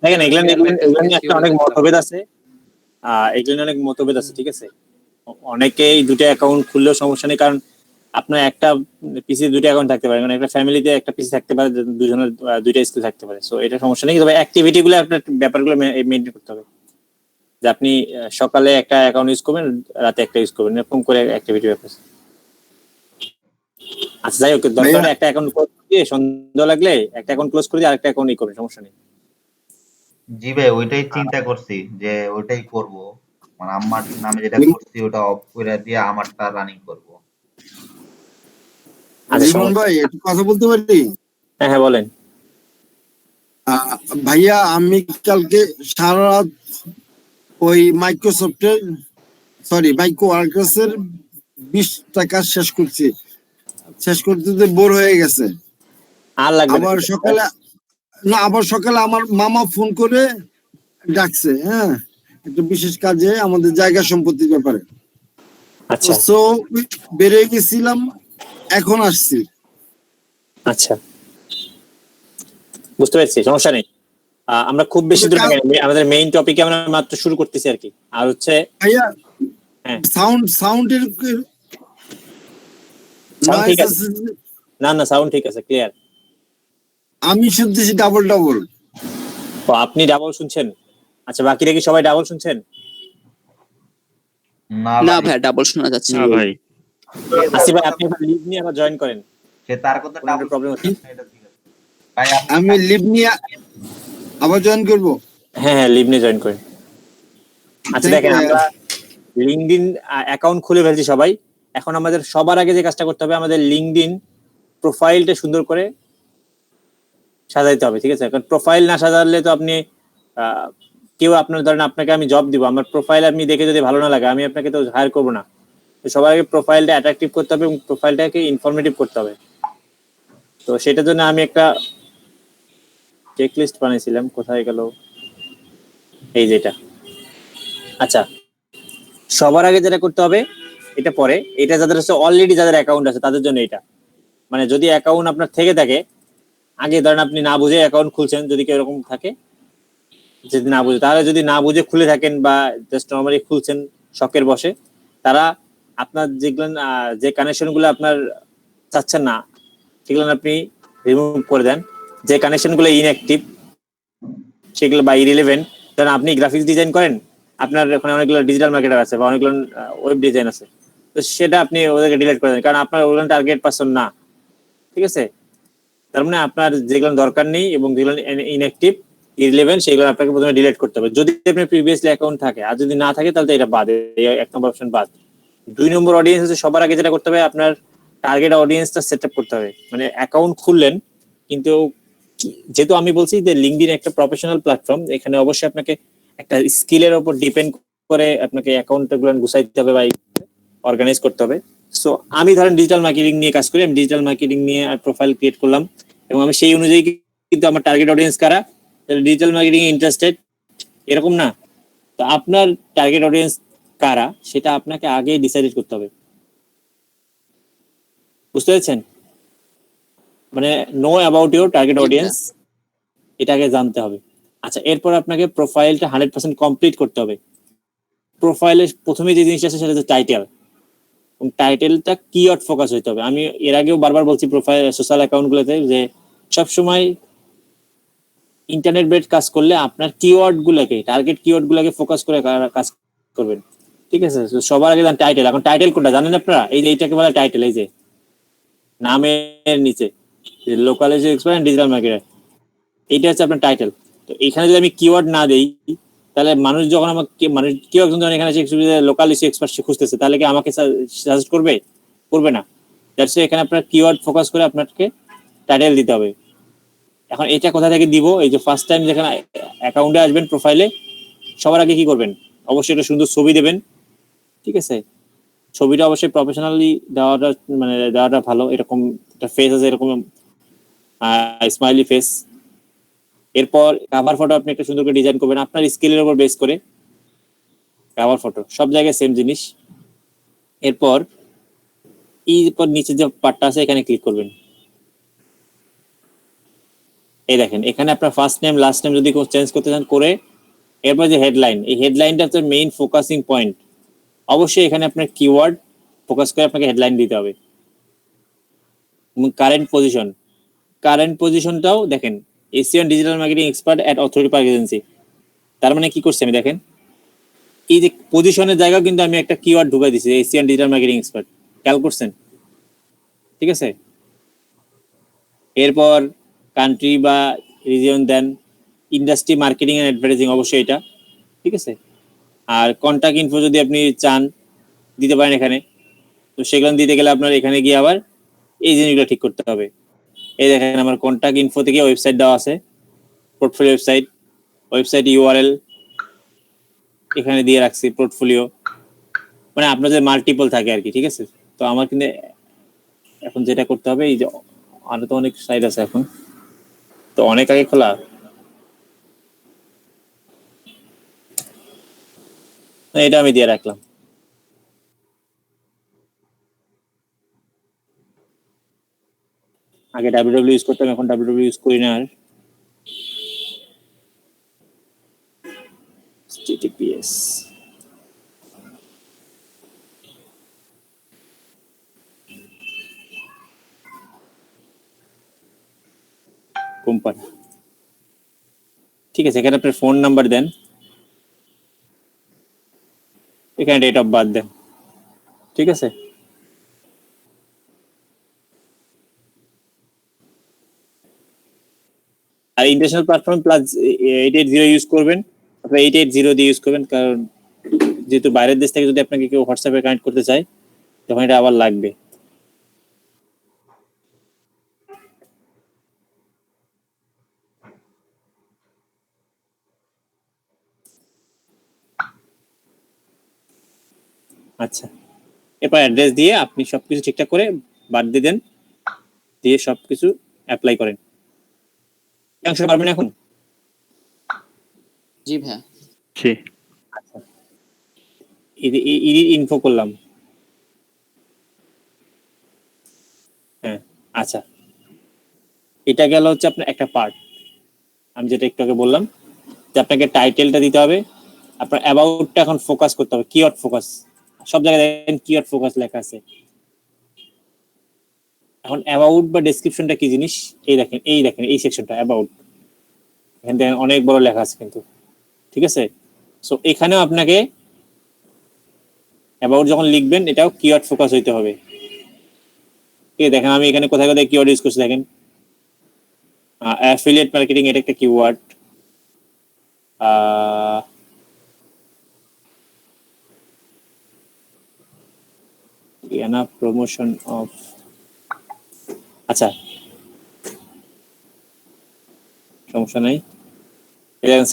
দেখেন, এগুলো নিয়ে একটা অনেক মতভেদ আছে। এগুলো নিয়ে অনেক মতভেদ আছে, ঠিক আছে? অনেকেই দুটো অ্যাকাউন্ট খুললেও সমস্যা নেই, কারণ আপনার একটা পিসি দুটো অ্যাকাউন্ট থাকতে পারে, মানে একটা ফ্যামিলিতে একটা পিসি থাকতে পারে, দুজনের দুইটা স্কিল থাকতে পারে। সো এটা সমস্যা নেই, তবে অ্যাক্টিভিটি গুলো আপনার ব্যাপারগুলো মেনটেন করতে হবে। যে আপনি সকালে একটা অ্যাকাউন্ট ইউজ করবেন, রাতে একটা ইউজ করবেন, এরকম করে অ্যাক্টিভিটি ব্যাপার। আচ্ছা, যাই হোক, দরকার একটা অ্যাকাউন্ট ক্লোজ দিয়ে সন্দেহ লাগলে একটা অ্যাকাউন্ট ক্লোজ করে দিয়ে আরেকটা অ্যাকাউন্ট করবেন, সমস্যা নেই। জি ভাই ওইটাই চিন্তা করছি যে ওইটাই করব, মানে আমার নামে যেটা করছি ওটা অফ করে দিয়ে আমারটা রানিং করব। আচ্ছা, রিমন ভাই একটু কথা বলতে পারি? হ্যাঁ হ্যাঁ, বলেন। ভাইয়া আমি কালকে সারা রাত ওই মাইক্রোসফটের মাইক্রো ওয়ার্কার্সের 20টা কাজ শেষ করতে বোর হয়ে গেছে। আর লাগবে না। আবার সকালে আমার মামা ফোন করে ডাকছে, হ্যাঁ, একটা বিশেষ কাজে আমাদের জায়গা সম্পত্তির ব্যাপারে। আচ্ছা তো বেরিয়ে গেছিলাম, এখন আসছি। আচ্ছা, বুঝতে পারছি, সমস্যা নেই। আমরা খুব বেশি দূর আগাইনি, আমাদের মেইন টপিকে আমরা মাত্র শুরু করতেছি আর কি। আর হচ্ছে ভাইয়া হ্যাঁ, সাউন্ডের সাউন্ড ঠিক আছে? না না, সাউন্ড ঠিক আছে, ক্লিয়ার। আমি শুনতেছি ডাবল। তো আপনি ডাবল শুনছেন? আচ্ছা, বাকিরা কি সবাই ডাবল শুনছেন? না ভাই ডাবল শোনা যাচ্ছে না ভাই, আসিফ ভাই, আপনি লিভ নিয়ে আবার জয়েন করেন, সে তার কথা কোনো প্রবলেম হচ্ছে? এটা ঠিক আছে ভাই। আমি লিভ নিয়ে আবার জয়েন করব। হ্যাঁ হ্যাঁ, লিভ নিয়ে জয়েন করেন। আচ্ছা দেখেন, আমরা লিঙ্কডইন অ্যাকাউন্ট খুলে ফেলছি সবাই। এখন আমাদের সবার আগে যে কাজটা করতে হবে, আমাদের লিঙ্কডইন প্রোফাইলটা সুন্দর করে সাজাইতে হবে, ঠিক আছে? কারণ প্রোফাইল না সাজালে তো আপনি কেউ আপনার ধরেন, আপনাকে আমি জব দিব, আমার প্রোফাইল আপনি দেখে যদি ভালো না লাগে, আমি আপনাকে তো হায়ার করবো না। তো সবার আগে প্রোফাইলটা অ্যাট্রাকটিভ করতে হবে এবং প্রোফাইলটাকে ইনফরমেটিভ করতে হবে। তো সেটার জন্য আমি একটা চেক লিস্ট বানিয়েছিলাম, কোথায় গেল, এই যেটা। আচ্ছা, সবার আগে যেটা করতে হবে, এটা পরে, এটা যাদের হচ্ছে অলরেডি যাদের অ্যাকাউন্ট আছে তাদের জন্য এটা। মানে যদি অ্যাকাউন্ট আপনার থেকে থাকে, আগে ধরেন আপনি না বুঝে অ্যাকাউন্ট খুলছেন, যদি কেউ এরকম থাকে যদি না বুঝে, তাহলে যদি না বুঝে খুলে থাকেন বা জাস্ট নর্মালি খুলছেন শখের বসে, তারা আপনার যেগুলো যে কানেকশন গুলো আপনার চাচ্ছেন না সেগুলো আপনি রিমুভ করে দেন। যে কানেকশন গুলো ইনঅ্যাক্টিভ সেগুলো বা ইরিলেভেন্ট, ধরেন আপনি গ্রাফিক্স ডিজাইন করেন, আপনার ওখানে অনেকগুলো ডিজিটাল মার্কেটার আছে বা অনেকগুলো ওয়েব ডিজাইন আছে, তো সেটা আপনি ওদেরকে ডিলিট করে দেন, কারণ আপনার ওগুলো টার্গেট পারসন না, ঠিক আছে? তার মানে আপনার যেগুলো দরকার নেই এবং যেগুলো ইনঅ্যাক্টিভ ইররিলেভেন্ট সেগুলো আপনাকে প্রথমে ডিলিট করতে হবে, যদি আপনার প্রিভিয়াসলি অ্যাকাউন্ট থাকে। আর যদি না থাকে তাহলে এটা বাদ, এক নম্বর অপশন বাদ। 2 নম্বর অডিয়েন্স হচ্ছে, সবার আগে যেটা করতে হবে, আপনার টার্গেট অডিয়েন্সটা সেট আপ করতে হবে। মানে অ্যাকাউন্ট খুললেন, কিন্তু যেহেতু আমি বলছি যে লিঙ্কডইন একটা প্রফেশনাল প্ল্যাটফর্ম, এখানে অবশ্যই আপনাকে একটা স্কিলের উপর ডিপেন্ড করে আপনাকে অ্যাকাউন্টগুলো গুছাইতে হবে বা অর্গানাইজ করতে হবে। সো আমি ধরেন ডিজিটাল মার্কেটিং নিয়ে কাজ করি, আমি ডিজিটাল মার্কেটিং নিয়ে প্রোফাইল ক্রিয়েট করলাম এবং আমি সেই অনুযায়ী কিন্তু আমার টার্গেট অডিয়েন্স কারা, ডিজিটাল মার্কেটিং ইন্টারেস্টেড, এরকম না। তো আপনার টার্গেট অডিয়েন্স কারা সেটা আপনাকে আগে ডিসাইড করতে হবে, বুঝতে পেরেছেন? মানে know about your target G audience, এটাকে জানতে হবে। আচ্ছা, এরপর আপনাকে প্রোফাইলটা 100% কমপ্লিট করতে হবে। প্রোফাইলে প্রথমে যে জিনিসটা আছে সেটা হচ্ছে টাইটেল, এবং টাইটেলটা কিওয়ার্ড ফোকাস হইতে হবে। আমি এর আগেও বারবার বলছি প্রোফাইল সোশ্যাল অ্যাকাউন্টগুলোতে যে সবসময় ইন্টারনেট বেড কাজ করলে আপনার কিওয়ার্ড গুলোকে, টার্গেট কিওয়ার্ড গুলোকে ফোকাস করে কাজ করবেন, ঠিক আছে? তো সবার আগে টাইটেল। এখন টাইটেল কোনটা জানেন আপনারা? এই যে এইটাকে বলে টাইটেল, এই যে নামের নিচে লোকাল এক্সপার্ট ডিজিটাল মার্কেটার, এইটা হচ্ছে আপনার টাইটেল। তো এখানে যদি আমি কিওয়ার্ড না দেই, তাহলে মানুষ যখন আমাকে, মানুষ কেউ একজন যখন এখানে লোকাল ইস্যু এক্সপার্ট খুঁজতেছে, তাহলে কি আমাকে সাজেস্ট করবে? করবে না। দ্যাটস এখানে আপনার কিওয়ার্ড ফোকাস করে আপনাকে টাইটেল দিতে হবে। এখন এটা কোথা থেকে দিব? এই যে ফার্স্ট টাইম যেখানে অ্যাকাউন্টে আসবেন প্রোফাইলে, সবার আগে কি করবেন? অবশ্যই একটা সুন্দর ছবি দেবেন, ঠিক আছে? ছবিটা অবশ্যই প্রফেশনালি দেওয়াটা, মানে দেওয়াটা ভালো। এরকম একটা ফেস আছে, এরকম স্মাইলি ফেস। এরপর কাভার ফটো আপনি একটা সুন্দর করে ডিজাইন করবেন আপনার স্কিলের উপর বেস করে। কাভার ফটো সব জায়গায় সেম জিনিস। এরপর নিচে যে পার্টটা আছে এখানে ক্লিক করবেন। এই দেখেন, এখানে আপনার ফার্স্ট নেম লাস্ট নেম যদি চেঞ্জ করতে চান করে, এরপর যে হেডলাইন, এই হেডলাইনটা হচ্ছে মেইন ফোকাসিং পয়েন্ট। অবশ্যই এখানে আপনার কিওয়ার্ড ফোকাস করে আপনাকে হেডলাইন দিতে হবে। কারেন্ট পজিশন, কারেন্ট পজিশনটাও দেখেন, এশিয়ান ডিজিটাল মার্কেটিং এক্সপার্ট এট অথরিটি পার্ক এজেন্সি। তার মানে কি করছি আমি দেখেন, এই যে পজিশনের জায়গা কিন্তু আমি একটা কিওয়ার্ড ঢুকাই দিছি, এশিয়ান ডিজিটাল মার্কেটিং এক্সপার্ট। খেয়াল করছেন? ঠিক আছে। এরপর কান্ট্রি বা রিজিয়ন দেন, ইন্ডাস্ট্রি মার্কেটিং এন্ড অ্যাডভার্টাইজিং, অবশ্যই এটা, ঠিক আছে। আর কন্টাক্ট ইনফো যদি আপনি চান দিতে পারেন এখানে। তো সেগুলো দিতে গেলে আপনার এখানে গিয়ে আবার এই জিনিসগুলো ঠিক করতে হবে। এই দেখেন আমার কন্টাক্ট ইনফো থেকে ওয়েবসাইট দেওয়া আছে, পোর্টফোলিও ওয়েবসাইট, ওয়েবসাইট ইউআরএল এখানে দিয়ে রাখছি, পোর্টফোলিও, মানে আপনার যে মাল্টিপল থাকে আর কি, ঠিক আছে। তো আমার কিন্তু এখন যেটা করতে হবে, এই যে আরো তো অনেক সাইট আছে এখন, তো অনেক আগে খোলা, এটা আমি দিয়ে রাখলাম। আগে ডাব্লিউডাব্লিউ ইউজ করতাম, এখন ডাব্লিউডাব্লিউ ইউজ করি না আর। HTTPS কোম্পানি, ঠিক আছে। এখানে আপনার ফোন নাম্বার দেন, এখানে ডেট অফ বার্থ দেন, ঠিক আছে। আর ইন্টারন্যাশনাল প্ল্যাটফর্ম প্লাস 880 ইউজ করবেন, অথবা 880 দিয়ে ইউজ করবেন, কারণ যেহেতু বাইরের দেশ থেকে যদি আপনাকে কেউ হোয়াটসঅ্যাপে কানেক্ট করতে চায় তখন এটা আবার লাগবে। আচ্ছা, এরপর অ্যাড্রেস দিয়ে আপনি সবকিছু ঠিকঠাক করে বার্থডে দেন, দিয়ে সবকিছু অ্যাপ্লাই করেন। অংশ পারবেন এখন? জি ভাইয়া। জি। আচ্ছা, ইডি ইনফো করলাম, হ্যাঁ। আচ্ছা, এটা গেল হচ্ছে আপনার একটা পার্ট। আমি যেটা একটু আগে বললাম যে আপনাকে টাইটেলটা দিতে হবে, আপনার অ্যাবাউটটা এখন ফোকাস করতে হবে, কিওয়ার্ড ফোকাস। সব জায়গায় দেখেন কিওয়ার্ড ফোকাস লেখা আছে। এখন অ্যাবাউট বা ডেসক্রিপশনটা কি জিনিস, এই দেখেন, এই সেকশনটা অ্যাবাউট, এখান থেকে অনেক বড় লেখা আছে কিন্তু, ঠিক আছে। সো এখানেও আপনাকে অ্যাবাউট যখন লিখবেন এটাও কিওয়ার্ড ফোকাস হইতে হবে। ঠিক আছে, দেখেন আমি এখানে কোথায় কোথায় কিওয়ার্ড ইউজ করছি দেখেন। অ্যাফিলিয়েট মার্কেটিং এটা একটা কিওয়ার্ড, প্রমোশন অফ, আচ্ছা সমস্যা নাই।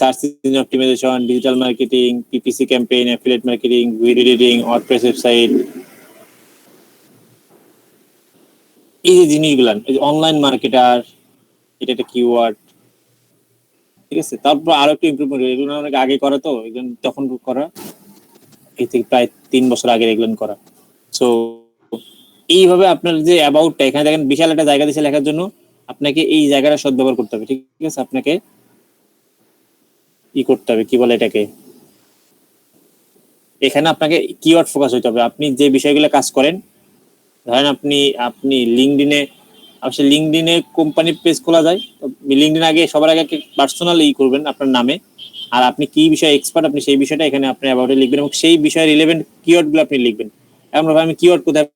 Search engine optimization, digital marketing, PPC campaign, affiliate marketing, video editing, WordPress website, এই যে জিনিসগুলো, অনলাইন মার্কেটার এটা একটা কিওয়ার্ড, ঠিক আছে, তারপর আরো একটু ইমপ্রুভমেন্ট, এগুলো অনেক আগে করা, তো এগুলো তখন করা, এই থেকে প্রায় 3 বছর আগে এগুলো করা। সো এইভাবে আপনার যে অ্যাবাউটটা, এখানে দেখেন বিশাল একটা জায়গা দিয়েছে লেখার জন্য, আপনাকে এই জায়গাটা সদ্ব্যবহার করতে হবে, ঠিক আছে। আপনাকে কি করতে হবে, কি বলে এটাকে, এখানে আপনাকে কিওয়ার্ড ফোকাস হতে হবে। আপনি যে বিষয়গুলো কাজ করেন, ধরেন আপনি লিঙ্কডইনে, অবশ্যই লিঙ্কডইনে কোম্পানি পেজ খোলা যায়, তো লিঙ্কডইন আগে সবার আগে পার্সোনাল করবেন আপনার নামে, আর আপনি কি বিষয়ে এক্সপার্ট আপনি সেই বিষয়টা এখানে আপনি অ্যাবাউটে লিখবেন, এবং সেই বিষয়ে রিলেভেন্ট কিওয়ার্ডগুলো আপনি লিখবেন। এমন ভাবে আমি কিওয়ার্ড কোথায়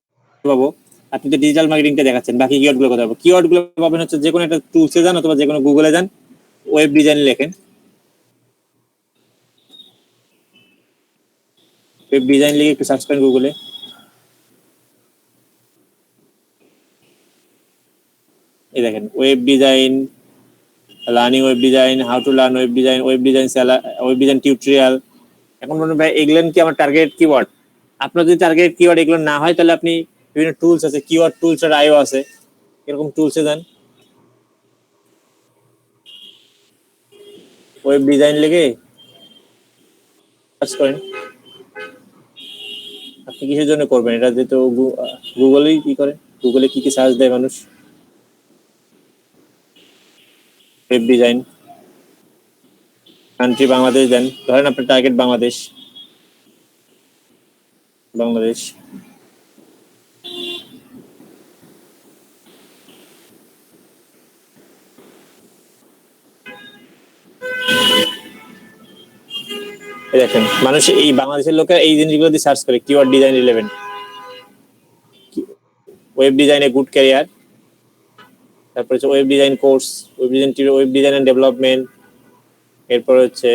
পাবো, আপনি তো ডিজিটাল মার্কেটিংটা দেখাচ্ছেন, বাকি কিওয়ার্ডগুলো কোথায় পাবো? কিওয়ার্ডগুলো পাবেন হচ্ছে যে কোনো একটা টুলসে যান অথবা যে কোনো গুগলে যান, ওয়েব ডিজাইন লেখেন, ওয়েব ডিজাইন লিখে একটু সার্চ করেন গুগলে, এই দেখেন web design, learning web design, how to learn web design, web design tutorial. এখন মনে ভাই এগুলো কি আমার টার্গেট কিওয়ার্ড? আপনার যদি টার্গেট কিওয়ার্ড এগুলো না হয়, তাহলে আপনি বিভিন্ন টুলস আছে, কিওয়ার্ড টুলস আর আইও আছে, এরকম টুলসে যান, ওয়েব ডিজাইন লিখে সার্চ করেন। আপনি কিসের জন্য করবেন এটা? যেহেতু গুগলেই কি করে, গুগলে কি কি সার্চ দেয় মানুষ, ওয়েব ডিজাইন, কান্ট্রি বাংলাদেশ দেন, ধরেন আপনার টার্গেট বাংলাদেশ, বাংলাদেশ দেখেন মানুষ এই বাংলাদেশের লোকেরা এই জিনিসগুলো দিয়ে সার্চ করে, keyword design relevant, web design a good career, তারপর হচ্ছে web design course, web design and development, এরপর হচ্ছে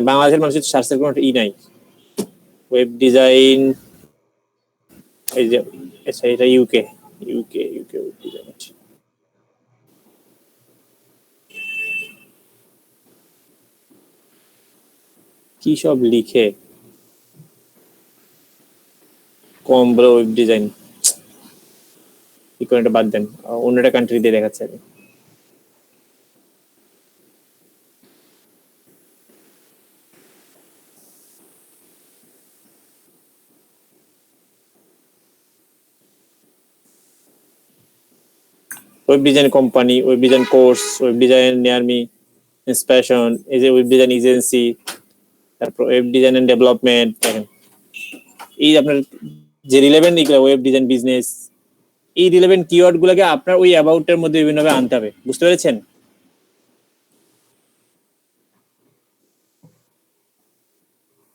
বাংলাদেশের মানুষের সার্চের কোনো নাই, ওয়েব ডিজাইন, এই যে আচ্ছা এটা ইউকে ওয়েব ডিজাইন, কি সব লিখে কম বড় ওয়েব ডিজাইন, কি করে এটা বাদ দেন, অন্য একটা কান্ট্রি দিয়ে দেখাচ্ছে আমি। Web design company, web design course, web design near me, inspiration, এই যে ওয়েব ডিজাইন এজেন্সি, তারপর ওয়েব ডিজাইন এন্ড ডেভেলপমেন্ট, দেখেন এই আপনার যে রিলেভেন্ট এগুলো, ওয়েব ডিজাইন বিজনেস, এই রিলেভেন্ট কিওয়ার্ড গুলোকে আপনার ওই অ্যাবাউটের মধ্যে বিভিন্নভাবে আনতে হবে, বুঝতে পেরেছেন?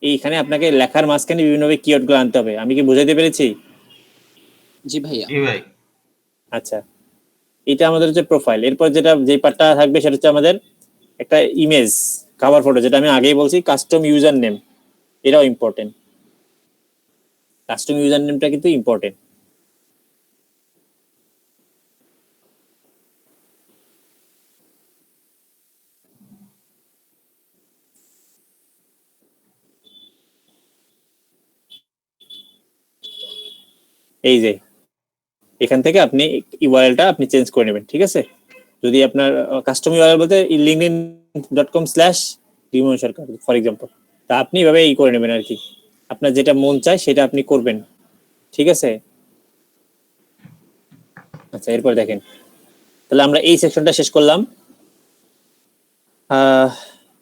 এইখানে আপনাকে লেখার মাঝখানে বিভিন্নভাবে কিওয়ার্ড গুলো আনতে হবে। আমি কি বুঝাইতে পেরেছি? জি ভাইয়া। জি ভাই। আচ্ছা, এটা আমাদের হচ্ছে প্রোফাইল। এরপর যে পার্টটা থাকবে সেটা হচ্ছে আমাদের একটা ইমেজ, কভার ফটো, যেটা আমি আগেই বলছি, কাস্টম ইউজার নেম, এটাও ইম্পর্টেন্ট। কাস্টম ইউজার নেমটা কিন্তু ইম্পর্টেন্ট। এই যে এখান থেকে আপনি ইউআরএলটা আপনি চেঞ্জ করে নেবেন, ঠিক আছে? যদি আপনার কাস্টম ইউআরএল বলতে linkedin.com/রিমন সরকার ফর এক্সাম্পল, তা আপনি এভাবে করে নেবেন আর কি, আপনার যেটা মন চায় সেটা আপনি করবেন, ঠিক আছে? আচ্ছা, এরপর দেখেন, তাহলে আমরা এই সেকশনটা শেষ করলাম,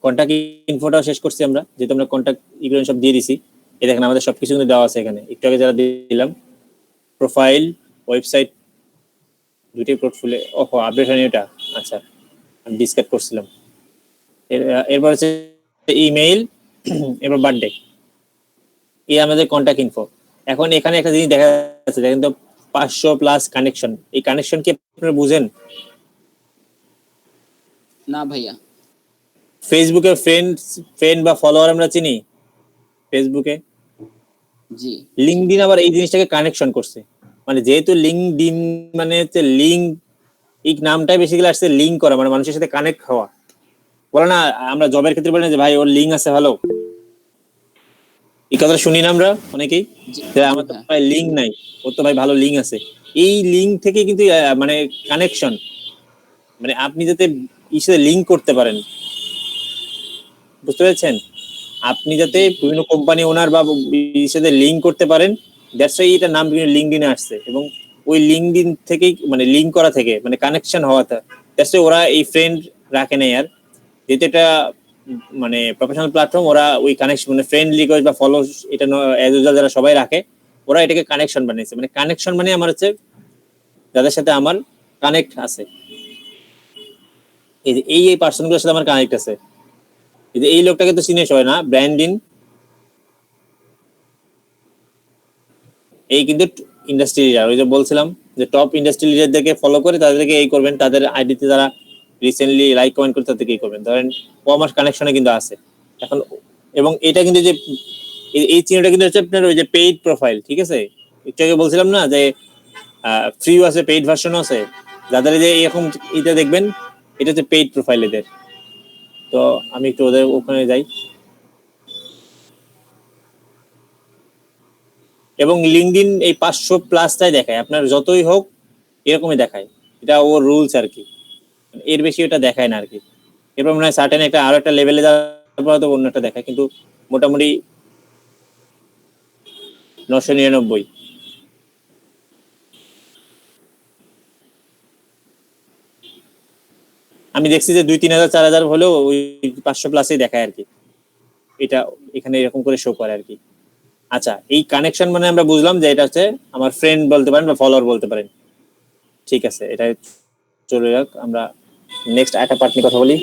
কন্টাক্ট ইনফোটাও শেষ করছি আমরা, যেহেতু আমরা কন্টাক্ট ইগুলো সব দিয়ে দিছি। এই দেখেন আমাদের সবকিছু কিন্তু দেওয়া আছে এখানে, একটু আগে যারা দিলাম, প্রোফাইল, ওয়েবসাইট, দুটি পোর্টফোলিও, ওহো আপডেট হয়নি এটা, আচ্ছা আমি ডিসকাট করছিলাম। এরপর হচ্ছে ইমেইল, এরপর বার্থডে, এই আমাদের কন্টাক্ট ইনফো। এখন এখানে একটা জিনিস দেখা যাচ্ছে, দেখেন তো 500+ কানেকশন, এই কানেকশন কি আপনারা বুঝেন? না ভাইয়া। ফেসবুকে ফ্রেন্ড বা ফলোয়ার আমরা চিনি ফেসবুকে, জি। লিঙ্কডইন আবার এই জিনিসটাকে কানেকশন করছে, মানে যেহেতু লিঙ্কডইন মানে হচ্ছে লিঙ্ক, এই নামটাই বেসিক্যালি আসছে লিঙ্ক করা, মানে মানুষের সাথে কানেক্ট হওয়া। বলে না আমরা জবের ক্ষেত্রে বলি না যে ভাই ওর লিঙ্ক আছে ভালো, এই কথা শুনি না আমরা অনেকেই, জি, যে আমার তো হ্যাঁ। ভাই লিঙ্ক নাই, ওর তো ভাই ভালো লিঙ্ক আছে। এই লিঙ্ক থেকে কিন্তু মানে কানেকশন, মানে আপনি যাতে ইসে লিঙ্ক করতে পারেন, বুঝতে পেরেছেন? আপনি যাতে বিভিন্ন কোম্পানি ওনার বা সাথে লিঙ্ক করতে পারেন, দ্যাটস ওয়াই এটার নাম লিঙ্কডিনে আসছে। এবং ওই লিঙ্কডিন থেকেই মানে লিঙ্ক করা থেকে মানে কানেকশন হওয়াটা, দ্যাটস ওয়াই ওরা এই ফ্রেন্ড রাখে না। আর যেহেতু এটা মানে প্রফেশনাল প্ল্যাটফর্ম, ওরা ওই কানেকশন মানে ফ্রেন্ড রিকোয়েস্ট বা ফলো এটা অ্যাজ ইউজুয়াল যারা সবাই রাখে, ওরা এটাকে কানেকশন বানিয়েছে। মানে কানেকশন মানে আমার হচ্ছে যাদের সাথে আমার কানেক্ট আছে, এই যে এই পার্সনগুলোর সাথে আমার কানেক্ট আছে। এই যে এই লোকটাকে তো চিনে সবাই না, ব্র্যান্ডিন, এই কিন্তু ইন্ডাস্ট্রি লিডার। ওই যে বলছিলাম যে টপ ইন্ডাস্ট্রি লিডারদেরকে ফলো করে তাদেরকে এই করবেন, তাদের আইডিতে যারা রিসেন্টলি লাইক কমেন্ট করে তাদেরকে এই করবেন। ধরেন ও আমার কানেকশনে কিন্তু আছে এখন। এবং এটা কিন্তু যে এই চিহ্নটা কিন্তু হচ্ছে আপনার ওই যে পেইড প্রোফাইল, ঠিক আছে? একটু আগে বলছিলাম না যে ফ্রি আছে, পেইড ভার্সনও আছে। যাদের যে এরকম এটা দেখবেন, এটা হচ্ছে পেইড প্রোফাইল এদের। তো আমি একটু ওদের ওখানে যাই। এবং লিঙ্কডইন এই 500+ দেখায়, আপনার যতই হোক এরকমই দেখায়। এটা ওর রুলস আর কি, এর বেশি এটা দেখায় না আর কি। এরপর মনে হয় সার্টেন একটা আরো একটা লেভেলে যাওয়ার পর তো অন্য একটা দেখায়, কিন্তু মোটামুটি 999। আমি দেখছি যে 2-3 হাজার 4 হাজার হলেও ওই 500+ই দেখায় আর কি। এটা এখানে এরকম করে শো করে আর কি। আচ্ছা, এই কানেকশন মানে আমরা বুঝলাম যে এটা হচ্ছে আমার ফ্রেন্ড বলতে পারেন বা ফলোয়ার বলতে পারেন, ঠিক আছে? এটা চলে যাক, আমরা নেক্সট একটা পার্ট নিয়ে কথা বলি।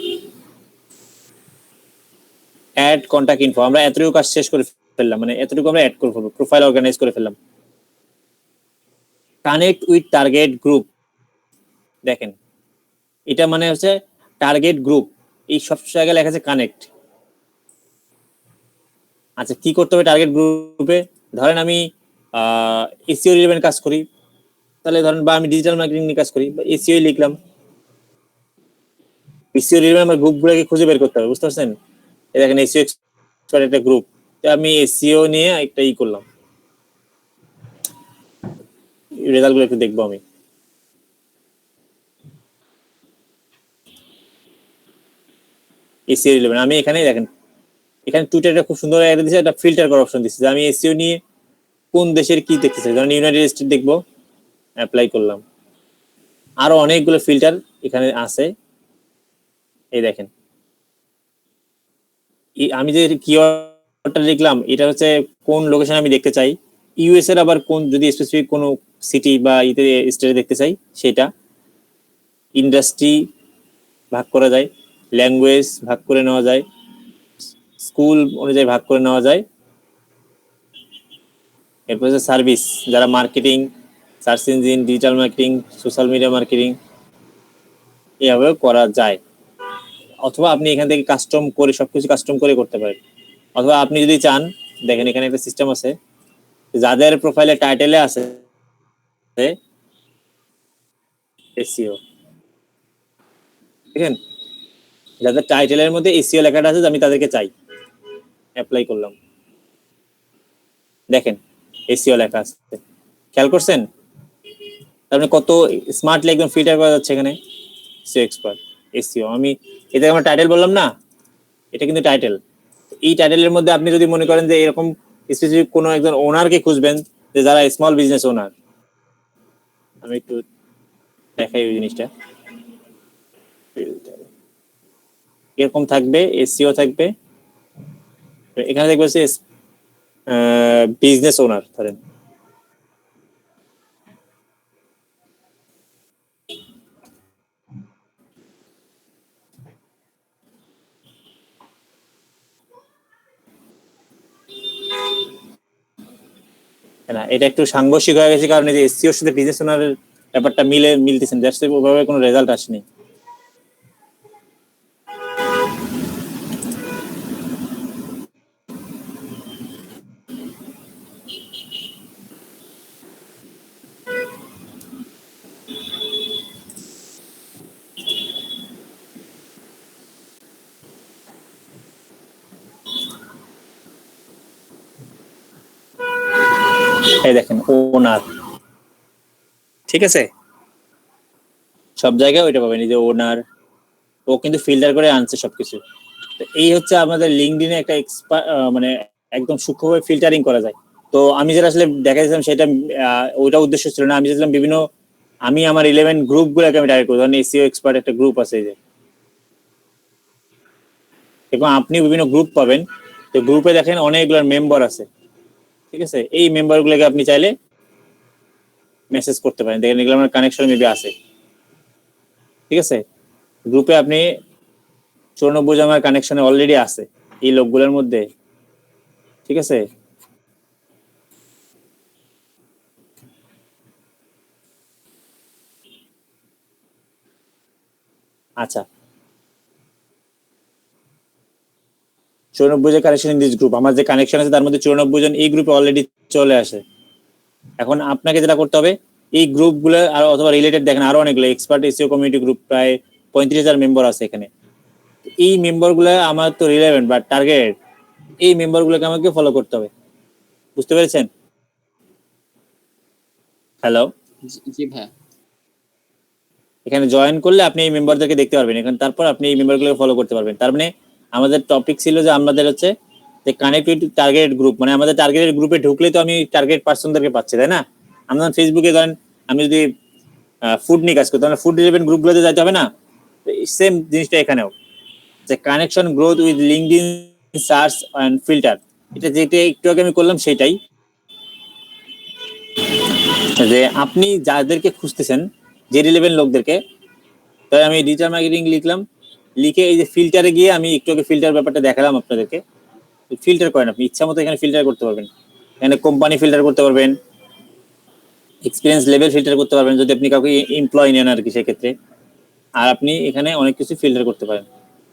অ্যাড কন্টাক্ট ইনফো, আমরা এতটুকু কাজ শেষ করে ফেললাম, মানে এতটুকু আমরা অ্যাড করে ফেলবো, প্রোফাইল অর্গানাইজ করে ফেললাম। কানেক্ট উইথ টার্গেট গ্রুপ, দেখেন এটা মানে হচ্ছে টার্গেট গ্রুপ, এই সব জায়গায় লেখা আছে কানেক্ট। আচ্ছা, কি করতে হবে টার্গেট গ্রুপে? ধরেন আমি এসইও রিলেভেন্ট কাজ করি, তাহলে ধরেন, বা আমি ডিজিটাল মার্কেটিং নিয়ে কাজ করি, বা এসইও লিখলাম। এসইও রিলেভেন্ট আমার গ্রুপগুলোকে খুঁজে বের করতে হবে, বুঝতে পারছেন? এই দেখেন এসইও এক্সপার্ট একটা গ্রুপ, আমি এসইও নিয়ে একটা করলাম, রেজাল্ট গুলো একটু দেখবো আমি। এসইও রিলেভেন্ট আমি এখানে দেখেন, এখানে টুইটারটা খুব সুন্দর একটা দিচ্ছে, একটা ফিল্টার করার অপশন দিচ্ছে, যে আমি এসইও নিয়ে কোন দেশের কি দেখতে চাই। ধরেন ইউনাইটেড স্টেট দেখবো, অ্যাপ্লাই করলাম। আরো অনেকগুলো ফিল্টার এখানে আছে, এই দেখেন। আমি যে কিওয়ার্ডটা লিখলাম, এটা হচ্ছে কোন লোকেশন আমি দেখতে চাই। ইউএস এর আবার কোন, যদি স্পেসিফিক কোনো সিটি বা ইতে স্টেটে দেখতে চাই সেটা। ইন্ডাস্ট্রি ভাগ করা যায়, ল্যাঙ্গুয়েজ ভাগ করে নেওয়া যায়, স্কুল অনুযায়ী ভাগ করে নেওয়া যায়। এরপর হচ্ছে সার্ভিস, যারা marketing, search engine, digital marketing, social media marketing, এভাবে করা যায়। অথবা আপনি এখান থেকে কাস্টম করে সবকিছু কাস্টম করে করতে পারেন। অথবা আপনি যদি চান, দেখেন এখানে একটা সিস্টেম আছে, যাদের প্রোফাইলে টাইটেলে আছে এসইও, দেখেন যাদের টাইটেলের মধ্যে এসইও লেখাটা আছে, আমি তাদেরকে চাই, অ্যাপ্লাই করলাম, দেখেন এসইও লেখা আছে, খেয়াল করছেন? তার মানে কত স্মার্টলি একদম ফিল্টার করা যাচ্ছে এখানে। এসইও এক্সপার্ট, এসইও, আমি এটা আমার টাইটেল বললাম না, এটা কিন্তু টাইটেল। এই টাইটেলের মধ্যে আপনি যদি মনে করেন যে এরকম স্পেসিফিক কোনো একজন ওনারকে খুঁজবেন, যে যারা স্মল বিজনেস ওনার, আমি একটু দেখাই ওই জিনিসটা। এরকম থাকবে, এসইও থাকবে, এখানে দেখবে বিজনেস ওনার ধরেন। না, এটা একটু সাংঘর্ষিক হয়ে গেছে, কারণ এই যে এসইওর সাথে বিজনেস ওনারের ব্যাপারটা মিলতেছে না, জাস্ট ওইভাবে কোনো রেজাল্ট আসেনি। এই দেখেন ওনার, ঠিক আছে, সব জায়গায় ওইটা পাবেন, এই যে ওনার, ও কিন্তু ফিল্টার করে আনছে সবকিছু। তো এই হচ্ছে আমাদের লিঙ্কডইনে একটা মানে একদম সূক্ষ্মভাবে ফিল্টারিং করা যায়। তো আমি যেটা আসলে দেখাইছিলাম সেটা ওইটা উদ্দেশ্য ছিল না। আমি চাইছিলাম বিভিন্ন, আমি আমার 11 গ্রুপ গুলোকে আমি টার্গেট করবো, ধরেন এসইও এক্সপার্ট একটা গ্রুপ আছে এই যে, এবং আপনি বিভিন্ন গ্রুপ পাবেন। তো গ্রুপে দেখেন অনেকগুলো মেম্বার আছে, ঠিক আছে, এই মেম্বার গুলোকে আপনি চাইলে মেসেজ করতে পারেন, দেখেন এগুলো আমার কানেকশন মেবি আছে, ঠিক আছে। গ্রুপে আপনি 94 জন আমার কানেকশনে অলরেডি আছে এই লোকগুলোর মধ্যে, ঠিক আছে। আচ্ছা, 94 জন কানেকশন ইন দিস গ্রুপ, আমার যে কানেকশন আছে তার মধ্যে 94 জন এই গ্রুপে অলরেডি চলে আসে। এখন আপনাকে যেটা করতে হবে, এই গ্রুপগুলো আর অথবা রিলেটেড দেখেন আরো অনেকগুলো এক্সপার্ট এসইও কমিউনিটি গ্রুপ, প্রায় 35,000 মেম্বার আছে এখানে। এই মেম্বারগুলো আমার তো রিলেভেন্ট বা টার্গেট, এই মেম্বারগুলোকে আমাকে ফলো করতে হবে, বুঝতে পেরেছেন? হ্যালো, জি ভাইয়া। এখানে জয়েন করলে আপনি এই মেম্বারদেরকে দেখতে পারবেন এখানে, তারপর আপনি এই মেম্বারগুলোকে ফলো করতে পারবেন। তার মানে আমাদের টপিক ছিল যে আমাদের হচ্ছে যে কানেক্ট উইথ টার্গেট গ্রুপ, মানে আমাদের টার্গেটেড গ্রুপে ঢুকলে তো আমি টার্গেট পার্সনদেরকে পাচ্ছি, তাই না? আমরা ফেসবুকে ধরেন আমি যদি ফুড নিয়ে কাজ করি, তাহলে ফুড রিলেভেন্ট গ্রুপগুলোতে যাইতে হবে না? সেম জিনিসটা এখানেও, যে connection growth with LinkedIn search and filter, এটা যেটা একটু আগে আমি করলাম সেটাই, যে আপনি যাদেরকে খুঁজতেছেন যে রিলেভেন্ট লোকদেরকে, তাই আমি ডিজিটাল মার্কেটিং লিখলাম, লিখে এই যে ফিল্টারে গিয়ে আমি একটু আগে ফিল্টার ব্যাপারটা দেখালাম আপনাদেরকে। ফিল্টার করেন আপনি ইচ্ছা মতো এখানে ফিল্টার করতে পারবেন, এখানে কোম্পানি ফিল্টার করতে পারবেন, এক্সপিরিয়েন্স লেভেল ফিল্টার করতে পারবেন যদি আপনি কাউকে এমপ্লয় নেন আর কি সেক্ষেত্রে। আর আপনি এখানে অনেক কিছু ফিল্টার করতে পারেন,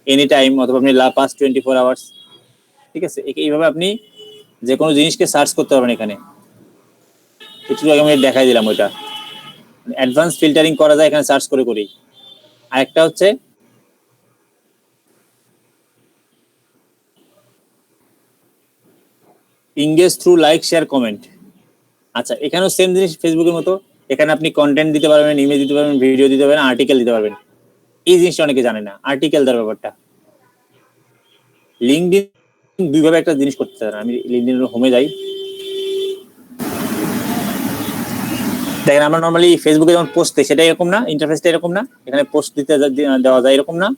এনি টাইম অথবা আপনি পাস্ট 24 আওয়ার্স, ঠিক আছে। এইভাবে আপনি যে কোনো জিনিসকে সার্চ করতে পারবেন এখানে। একটু আগে আমি দেখাই দিলাম ওইটা, অ্যাডভান্স ফিল্টারিং করা যায় এখানে সার্চ করে করেই। আরেকটা হচ্ছে engage through like share comment. আচ্ছা, এখানেও সেম জিনিস ফেসবুকের মতো, এখানে আপনি কন্টেন্ট দিতে পারবেন, ইমেজ দিতে পারবেন, ভিডিও দিতে পারবেন, আর্টিকেল দিতে পারবেন। এই জিনিসটা অনেকে জানে না, আর্টিকেল দেওয়ার ব্যাপারটা। লিঙ্কডইন দুইভাবে একটা জিনিস করতে পারেন। আমি লিঙ্কডইনের হোমে যাই, দেখেন আমরা নর্মালি ফেসবুকে যেমন পোস্ট দিই সেটা এরকম না, ইন্টারফেসটা এরকম না, এখানে পোস্ট দিতে দেওয়া যায় এরকম না।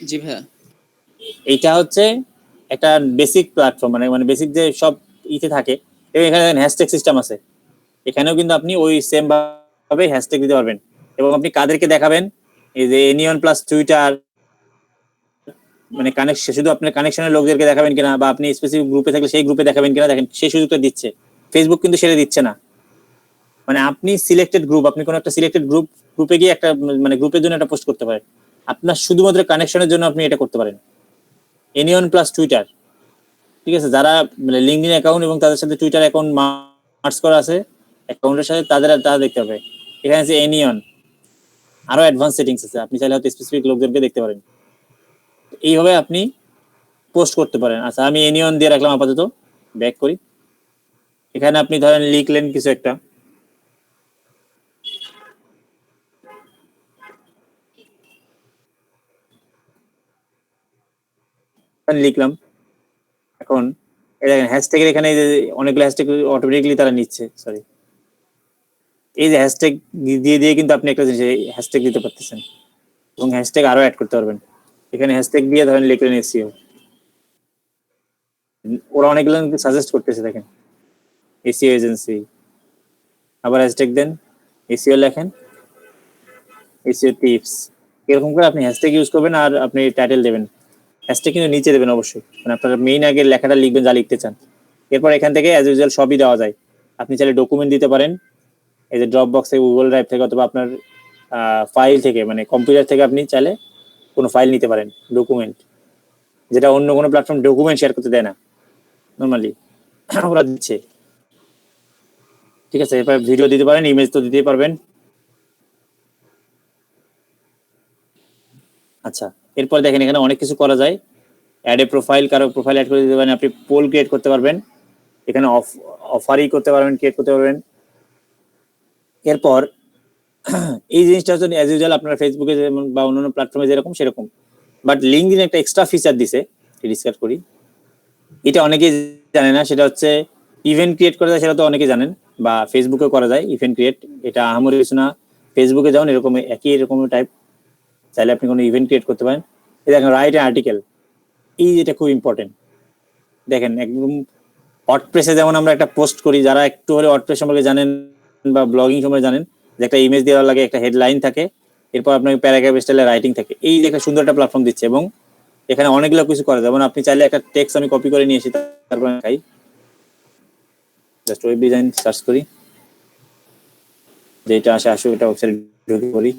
জি ভাইয়া। এইটা হচ্ছে একটা বেসিক প্ল্যাটফর্ম, মানে বেসিক যে সব ইতে থাকে, এবং এখানে হ্যাশট্যাগ সিস্টেম আছে, এখানেও কিন্তু আপনি ওই সেম ভাবে হ্যাশট্যাগ দিতে পারবেন। এবং আপনি কাদেরকে দেখাবেন, এই যে এনিয়ন প্লাস টুইটার, মানে কানেকশন শুধু আপনার কানেকশনের লোকদেরকে দেখাবেন কিনা, বা আপনি স্পেসিফিক গ্রুপে থাকলে সেই গ্রুপে দেখাবেন কিনা, দেখেন সেই সুযোগটা দিচ্ছে ফেসবুক, কিন্তু সেটা দিচ্ছে না। মানে আপনি সিলেক্টেড গ্রুপ, আপনি কোনো একটা সিলেক্টেড গ্রুপে গিয়ে একটা মানে গ্রুপের জন্য একটা পোস্ট করতে পারেন, আপনার শুধুমাত্র কানেকশনের জন্য আপনি এটা করতে পারেন। এনিয়ন প্লাস টুইটার, ঠিক আছে, যারা মানে লিঙ্কডইন অ্যাকাউন্ট এবং তাদের সাথে টুইটার অ্যাকাউন্ট মার্জ করা আছে অ্যাকাউন্টের সাথে, তারা দেখতে হবে। এখানে আছে এনিয়ন, আরো অ্যাডভান্স সেটিংস আছে, আপনি চাইলে হয়তো স্পেসিফিক লোকদেরকে দেখতে পারেন। এইভাবে আপনি পোস্ট করতে পারেন। আচ্ছা, আমি এনিয়ন দিয়ে রাখলাম আপাতত, ব্যাক করি। এখানে আপনি ধরেন লিখলেন কিছু একটা, লিখলাম, এখন এই দেখেন হ্যাশট্যাগের এখানে অনেকগুলো হ্যাশট্যাগ অটোমেটিক্যালি তারা নিচ্ছে, সরি, এই যে হ্যাশট্যাগ দিয়ে দিয়ে কিন্তু আপনি একটা জিনিস হ্যাশট্যাগ দিতে পারতেছেন, এবং হ্যাশট্যাগ আরো অ্যাড করতে পারবেন। এখানে হ্যাশট্যাগ দিয়ে ধরেন লিখলেন এসইও, ওরা অনেকগুলো সাজেস্ট করতেছে, দেখেন এসইও এজেন্সি, আবার হ্যাশট্যাগ দেন, এসইও লেখেন, এসইও টিপস, এরকম করে আপনি হ্যাশট্যাগ ইউজ করবেন। আর আপনি টাইটেল দেবেন, হ্যাশট্যাগ কিন্তু নিচে দেবেন অবশ্যই, মানে আপনার মেইন আগে লেখাটা লিখবেন যা লিখতে চান। এরপর এখান থেকে অ্যাজ ইউজুয়াল সবই দেওয়া যায়, আপনি চাইলে ডকুমেন্ট দিতে পারেন, এই যে ড্রপ বক্সে, গুগল ড্রাইভ থেকে, অথবা আপনার ফাইল থেকে, মানে কম্পিউটার থেকে আপনি চাইলে কোনো ফাইল নিতে পারেন, ডকুমেন্ট, যেটা অন্য কোনো প্ল্যাটফর্ম ডকুমেন্ট শেয়ার করতে দেয় না নর্মালি, ওরা দিচ্ছে, ঠিক আছে। এরপর ভিডিও দিতে পারেন, ইমেজ তো দিতেই পারবেন। আচ্ছা, এরপর দেখেন এখানে অনেক কিছু করা যায়, অ্যাড এ প্রোফাইল, কারো প্রোফাইল অ্যাড করে দিতে পারেন, আপনি পোল ক্রিয়েট করতে পারবেন, এখানে অফারই করতে পারবেন, ক্রিয়েট করতে পারবেন। এরপর এই জিনিসটা হচ্ছে অ্যাজ ইউজুয়াল আপনার ফেসবুকে যেমন বা অন্যান্য প্ল্যাটফর্মে যেরকম সেরকম, বাট লিঙ্কডিন একটা এক্সট্রা ফিচার দিছে, ডিসকাস করি। এটা অনেকেই জানে না, সেটা হচ্ছে ইভেন্ট ক্রিয়েট করা যায়, সেটা তো অনেকেই জানেন, বা ফেসবুকে করা যায় ইভেন্ট ক্রিয়েট। এটা আহামরি কিছু না, ফেসবুকে যেমন এরকম একই রকম টাইপ, চাইলে আপনি কোনো ইভেন্ট ক্রিয়েট করতে পারেন। এই দেখেন রাইট আর্টিকেল, এই যেটা খুব ইম্পর্টেন্ট। দেখেন একদম ওয়ার্ডপ্রেসে যেমন আমরা একটা পোস্ট করি, যারা একটু হলে ওয়ার্ডপ্রেস সম্পর্কে জানেন বা ব্লগিং সম্পর্কে জানেন, যে একটা ইমেজ দেওয়ার লাগে, একটা হেডলাইন থাকে, এরপর আপনাকে প্যারাগ্রাফ স্টাইলে রাইটিং থাকে। এই যে একটা সুন্দর একটা প্ল্যাটফর্ম দিচ্ছে, এবং এখানে অনেকগুলো কিছু করা যায়। যেমন আপনি চাইলে একটা টেক্সট আমি কপি করে নিয়ে এসি, তারপর খাই জাস্ট ওয়েব ডিজাইন সার্চ করি, যেটা আসে এটা ওয়েবসাইট ঢুকে করি।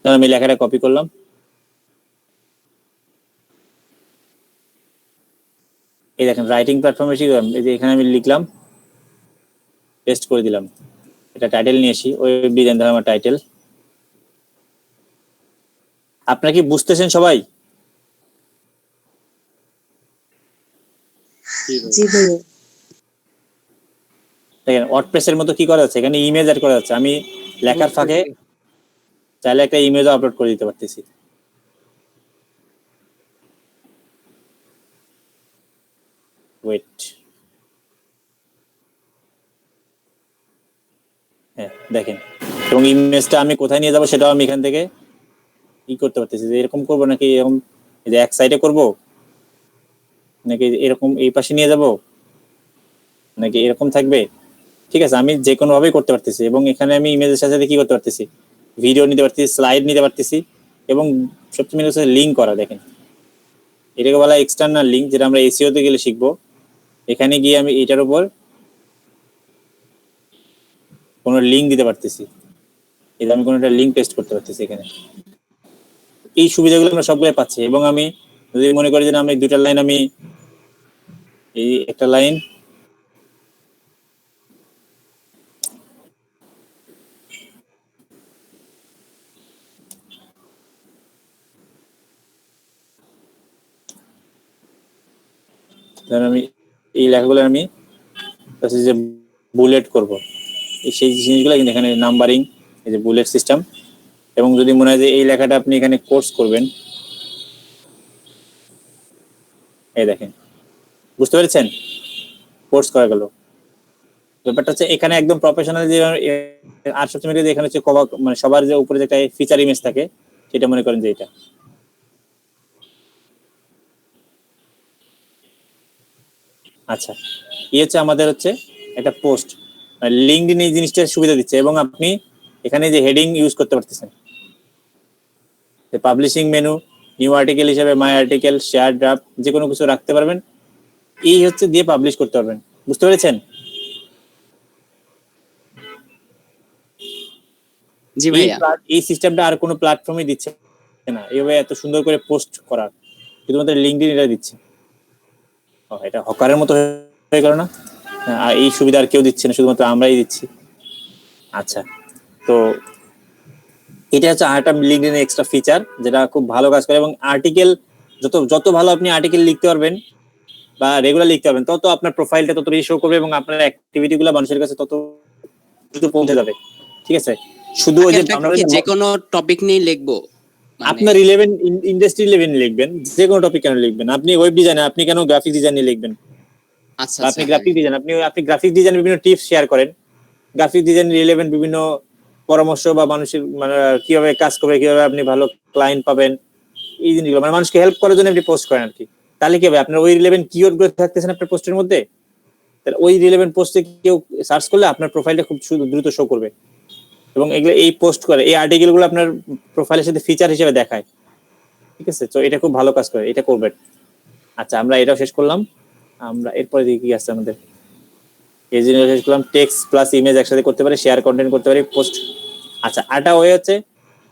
আমি লেখাটা কপি করলাম, এই দেখেন রাইটিং প্ল্যাটফর্মে এই যে এখানে আমি লিখলাম, পেস্ট করে দিলাম, এটা টাইটেল নিয়ে আসি, ওয়েব ডিজাইন ধর আমার টাইটেল। আপনারা কি বুঝতেছেন সবাই? জি ভাইয়া। দেখেন ওয়ার্ডপ্রেসের মতো কি করা যাচ্ছে, এখানে ইমেজ অ্যাড করা যাচ্ছে। আমি লেখার ফাঁকে চাইলে একটা ইমেজ আপলোড করে দিতে পারতেছি। ওয়েট, হ্যাঁ দেখেন, এবং ইমেজটা আমি কোথায় নিয়ে যাবো সেটাও আমি এখান থেকে কি করতে পারতেছি, যে এরকম করবো নাকি এরকম এই যে এক সাইডে করবো, নাকি এরকম এই পাশে নিয়ে যাব, নাকি এরকম থাকবে। ঠিক আছে, আমি যে কোনো ভাবেই করতে পারতেছি। এবং এখানে আমি ইমেজের সাথে সাথে কি করতে পারতেছি, ভিডিও নিতে পারতেছি, স্লাইড নিতে পারতেছি, এবং সবচেয়ে মেন হচ্ছে লিঙ্ক করা। দেখেন এটাকে বলা এক্সটার্নাল লিঙ্ক, যেটা আমরা এসইও তে গেলে শিখবো। এখানে গিয়ে আমি এটার উপর কোনো লিঙ্ক দিতে পারতেছি, এটা আমি কোনো একটা লিঙ্ক পেস্ট করতে পারতেছি এখানে। এই সুবিধাগুলো আমরা সবগুলো পাচ্ছি। এবং আমি যদি মনে করি যে আমি দুইটা লাইন, আমি এই একটা লাইন আমি এই লেখাগুলো আমি যে বুলেট করব, সেই জিনিসগুলো কিন্তু এখানে নাম্বারিং, এই যে বুলেট সিস্টেম। এবং যদি মনে হয় যে এই লেখাটা আপনি এখানে কোর্স করবেন, এই দেখেন বুঝতে পেরেছেন, কোর্স করা গেল। ব্যাপারটা হচ্ছে এখানে একদম প্রফেশনাল যে, আর সবচেয়ে মেয়ে এখানে হচ্ছে মানে সবার যে উপরে যে একটা ফিচার ইমেজ থাকে, সেটা মনে করেন যে এটা। আচ্ছা, এই হচ্ছে আমাদের হচ্ছে একটা পোস্ট। লিঙ্কডইন এই জিনিসটা সুবিধা দিচ্ছে। এবং আপনি এখানে যে হেডিং ইউজ করতে পারতেছেন, পাবলিশিং মেনু, নিউ আর্টিকেল হিসেবে মাই আর্টিকেল, শেয়ার, ড্রাফট, যে কোনো কিছু রাখতে পারবেন। এই হচ্ছে দিয়ে পাবলিশ করতে পারবেন। বুঝতে পেরেছেন? জি ভাইয়া। এই সিস্টেমটা আর কোনো প্ল্যাটফর্মে দিচ্ছে না, এইভাবে এত সুন্দর করে পোস্ট করার, শুধুমাত্র লিঙ্কডইন এটা দিচ্ছে। এটা হকারের মতো হয়ে গেল না? আর এই সুবিধা আর কেউ দিচ্ছে না, শুধুমাত্র আমরাই দিচ্ছি। আচ্ছা, তো এটা হচ্ছে আরেকটা লিঙ্কডইনের এক্সট্রা ফিচার, যেটা খুব ভালো কাজ করে। এবং আর্টিকেল যত ভালো আপনি আর্টিকেল লিখতে পারবেন বা রেগুলার লিখতে পারবেন, তত আপনার প্রোফাইলটা তত বেশি শো করবে, এবং আপনার অ্যাক্টিভিটি গুলো মানুষের কাছে তত দ্রুত পৌঁছে যাবে। ঠিক আছে, শুধু ওই যে যে কোনো টপিক নিয়ে লিখবো, আপনার রিলেভেন্ট ইন্ডাস্ট্রি লেভেল লিখবেন, যে কোনো টপিক কেন লিখবেন। আপনি ওয়েব ডিজাইনার, আপনি কেন গ্রাফিক ডিজাইন লিখবেন? আচ্ছা আপনি গ্রাফিক ডিজাইন, আপনি গ্রাফিক ডিজাইন বিভিন্ন টিপস শেয়ার করেন, গ্রাফিক ডিজাইন রিলেভেন্ট বিভিন্ন পরামর্শ বা মানুষের মানে কিভাবে কাজ করবে, কিভাবে আপনি ভালো ক্লায়েন্ট পাবেন, এই জিনিসগুলো মানে মানুষকে হেল্প করার জন্য আপনি পোস্ট করেন আর কি। তাহলে কি হবে, আপনার ওই রিলেভেন্ট কিওয়ার্ড গুলো থাকতেছেন আপনার পোস্টের মধ্যে, তাহলে ওই রিলেভেন্ট পোস্টে কেউ সার্চ করলে আপনার প্রোফাইলটা খুব দ্রুত শো করবে। এবং এগুলো এই পোস্ট করে, এই আর্টিকেল গুলো আপনার প্রোফাইলের সাথে ফিচার হিসেবে দেখায়। ঠিক আছে, তো এটা খুব ভালো কাজ করে, এটা করবেন। আচ্ছা, আমরা এটাও শেষ করলাম। আমরা এরপরে কি আছে আমাদের, এই জিনিস শেষ করলাম। টেক্সট প্লাস ইমেজ একসাথে করতে পারি, শেয়ার কন্টেন্ট করতে পারি, পোস্ট। আচ্ছা, আরেকটা ওয়ে হচ্ছে,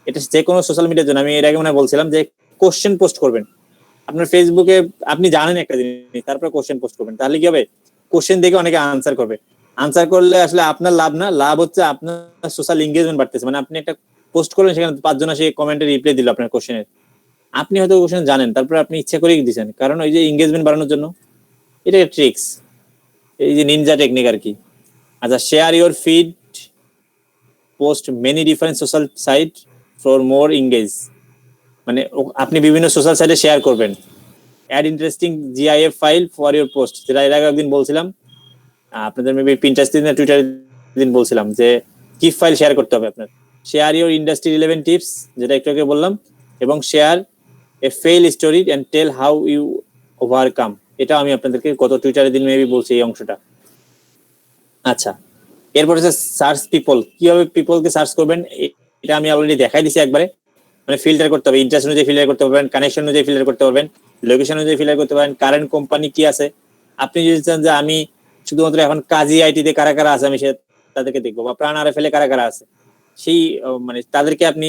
এটা যে কোনো সোশ্যাল মিডিয়ার জন্য। আমি এর আগে মনে বলছিলাম যে কোশ্চেন পোস্ট করবেন আপনার ফেসবুকে, আপনি জানেন একটা জিনিস, তারপরে কোশ্চেন পোস্ট করবেন। তাহলে কি হবে, কোশ্চেন দেখে অনেকে আনসার করবে। আনসার করলে আসলে আপনার লাভ না, লাভ হচ্ছে আপনার সোশ্যাল এঙ্গেজমেন্ট বাড়তেছে। মানে আপনি একটা পোস্ট করলেন, সেখানে 5 জন এসে কমেন্টে রিপ্লাই দিল আপনার কোশ্চেনের, আপনি হয়তো কোশ্চেন জানেন, তারপরে আপনি ইচ্ছা করেই দিয়েছেন, কারণ ওই যে এঙ্গেজমেন্ট বাড়ানোর জন্য। এটা ট্রিক্স, এই যে নিনজা টেকনিক আর কি। আচ্ছা, share your feed post many different social site for more engage, মানে আপনি বিভিন্ন সোশ্যাল সাইটে শেয়ার করবেন। Add interesting GIF file for your post, যেটা এর আগে একদিন বলছিলাম, আপনাদের মেবি পিন্টারেস্ট দিন না টুইটার দিন বলছিলাম যে কিপ ফাইল শেয়ার করতে হবে আপনার। Share your industry relevant tips, যেটা একটু আগে বললাম, এবং share a fail story and tell how you overcome, এটা আমি আপনাদেরকে গত টুইটারের দিন মেবি বলছি এই অংশটা। আচ্ছা, এরপর হচ্ছে সার্চ পিপল, কিভাবে পিপলকে সার্চ করবেন এটা আমি অলরেডি দেখাই দিছি একবারে। মানে ফিল্টার করতে হবে, ইন্টারেস্ট অনুযায়ী ফিল্টার করতে পারবেন, কানেকশন অনুযায়ী ফিল্টার করতে পারবেন, লোকেশন অনুযায়ী ফিল্টার করতে পারেন, কারেন্ট কোম্পানি কি আছে। আপনি যদি চান যে আমি শুধুমাত্র এখন কাজী আইটিতে কারা কারা আছে আমি সে তাদেরকে দেখবো, বা প্রাণ আর ফেলে কারা কারা আছে সেই মানে তাদেরকে আপনি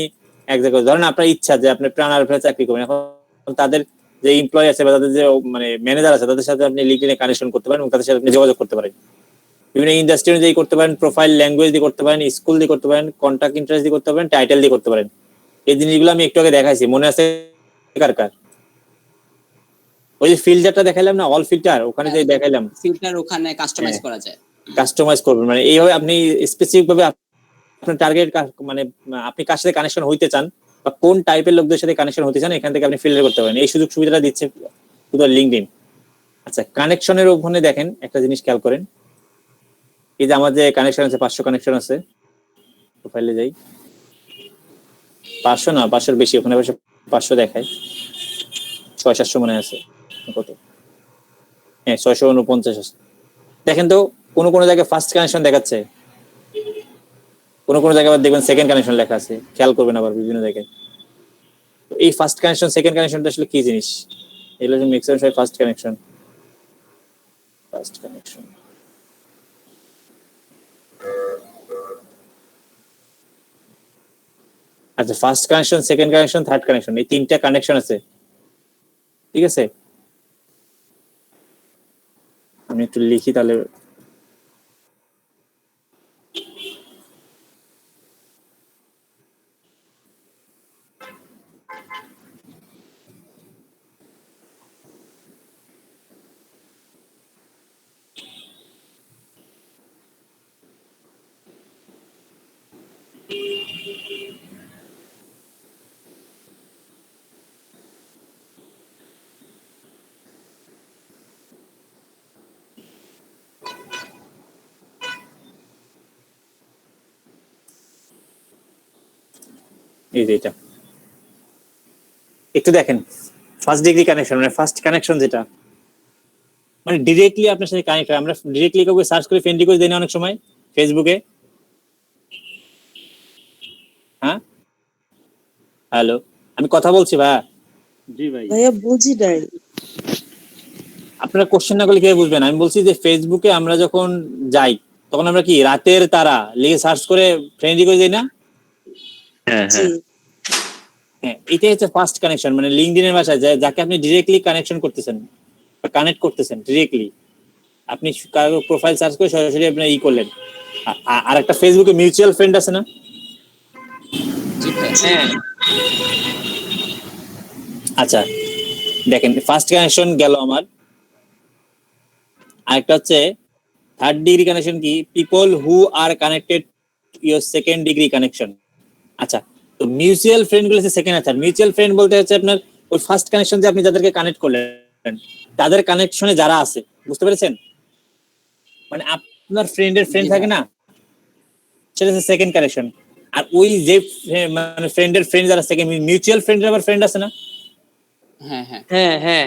এক জায়গায়, ধরেন আপনার ইচ্ছা যে আপনি প্রাণ আর ফেলে চাকরি করবেন, এখন তাদের যে এমপ্লয় আছে বা তাদের যে মানে ম্যানেজার আছে তাদের সাথে আপনি লিঙ্কডইনে কানেকশন করতে পারেন এবং তাদের সাথে আপনি যোগাযোগ করতে পারেন। বিভিন্ন ইন্ডাস্ট্রি অনুযায়ী করতে পারেন, প্রোফাইল ল্যাঙ্গুয়েজ দিয়ে করতে পারেন, স্কুল দিয়ে করতে পারেন, কন্ট্যাক্ট ইন্টারেস্ট দিয়ে করতে পারেন, টাইটেল দিয়ে করতে পারেন। এই জিনিসগুলো আমি একটু আগে দেখাইছি, মনে আছে কার কার? ওই যে ফিল্টারটা দেখাইলাম না, অল ফিল্টার, ওখানে যে দেখাইলাম ফিল্টার ওখানে কাস্টমাইজ করা যায়। কাস্টমাইজ করবেন, মানে এইভাবে আপনি স্পেসিফিক ভাবে আপনার টার্গেট মানে আপনি কার সাথে কানেকশন হইতে চান বা কোন টাইপের লোকদের সাথে কানেকশন হতে চান এখান থেকে আপনি ফিল্টার করতে পারেন। এই সুযোগ সুবিধাটা দিচ্ছে শুধু লিঙ্কডইন। আচ্ছা, কানেকশনের ওখানে দেখেন একটা জিনিস খেয়াল করেন, এই যে আমার যে কানেকশন আছে 500 কানেকশন আছে, প্রোফাইলে যাই, 500 না 500 বেশি, ওখানে 500 দেখায়, 600-700 মনে আছে, কত, হ্যাঁ 649 আছে। দেখেন তো কোন কোন জায়গায় ফার্স্ট কানেকশন দেখাচ্ছে, কোন কোন জায়গায় আবার দেখবেন সেকেন্ড কানেকশন লেখা আছে, খেয়াল করবেন আবার বিভিন্ন জায়গায়। এই ফার্স্ট কানেকশন সেকেন্ড কানেকশনটা আসলে কি জিনিস? এগুলো যে ম্যাক্সিমাম সবাই ফার্স্ট কানেকশন আচ্ছা, first connection, second connection, third connection, এই 3টা কানেকশন আছে, ঠিক আছে? আমি একটু লিখি তাহলে। এই যে এটা একটু দেখেন, ফার্স্ট ডিগ্রি কানেকশন মানে ফার্স্ট কানেকশন, যেটা মানে ডিরেক্টলি আপনার সাথে কানেক্ট হয়। আমরা ডিরেক্টলি কাউকে সার্চ করে ফ্রেন্ড রিকোয়েস্ট দেই না অনেক সময় ফেসবুকে? হ্যাঁ, হ্যালো, আমি কথা বলছি ভাই, জি ভাই। ভাইয়া বুঝি নাই। আপনারা কোশ্চেন না করলে কিভাবে বুঝবেন? আমি বলছি যে ফেসবুকে আমরা যখন যাই তখন আমরা কি রাতের তারা লিখে সার্চ করে ফ্রেন্ড রিকোয়েস্ট দেই না? হ্যাঁ জি হ্যাঁ হ্যাঁ, এটাই হচ্ছে ফার্স্ট কানেকশন, মানে লিঙ্কডইনের ভাষায় যাকে আপনি ডিরেক্টলি কানেকশন করতেছেন বা কানেক্ট করতেছেন ডিরেক্টলি। আপনি কারো প্রোফাইল সার্চ করে সরাসরি আপনি ই করলেন। আর একটা ফেসবুকে মিউচুয়াল ফ্রেন্ড আছে না? হ্যাঁ আচ্ছা, দেখেন ফার্স্ট কানেকশন গেল আমার। আরেকটা হচ্ছে থার্ড ডিগ্রি কানেকশন, কি people who are connected your second degree connection. আচ্ছা, তো মিউচুয়াল ফ্রেন্ড গুলো হচ্ছে সেকেন্ড আর থার্ড। মিউচুয়াল ফ্রেন্ড বলতে হচ্ছে আপনার ওই ফার্স্ট কানেকশন যে আপনি যাদেরকে কানেক্ট করলেন তাদের কানেকশনে যারা আছে, বুঝতে পেরেছেন? মানে আপনার ফ্রেন্ডের ফ্রেন্ড থাকে না, সেটা হচ্ছে সেকেন্ড কানেকশন। আর ওই যে মানে ফ্রেন্ডের ফ্রেন্ড যারা সেকেন্ড, মিউচুয়াল ফ্রেন্ডের আবার ফ্রেন্ড আছে না? হ্যাঁ হ্যাঁ হ্যাঁ হ্যাঁ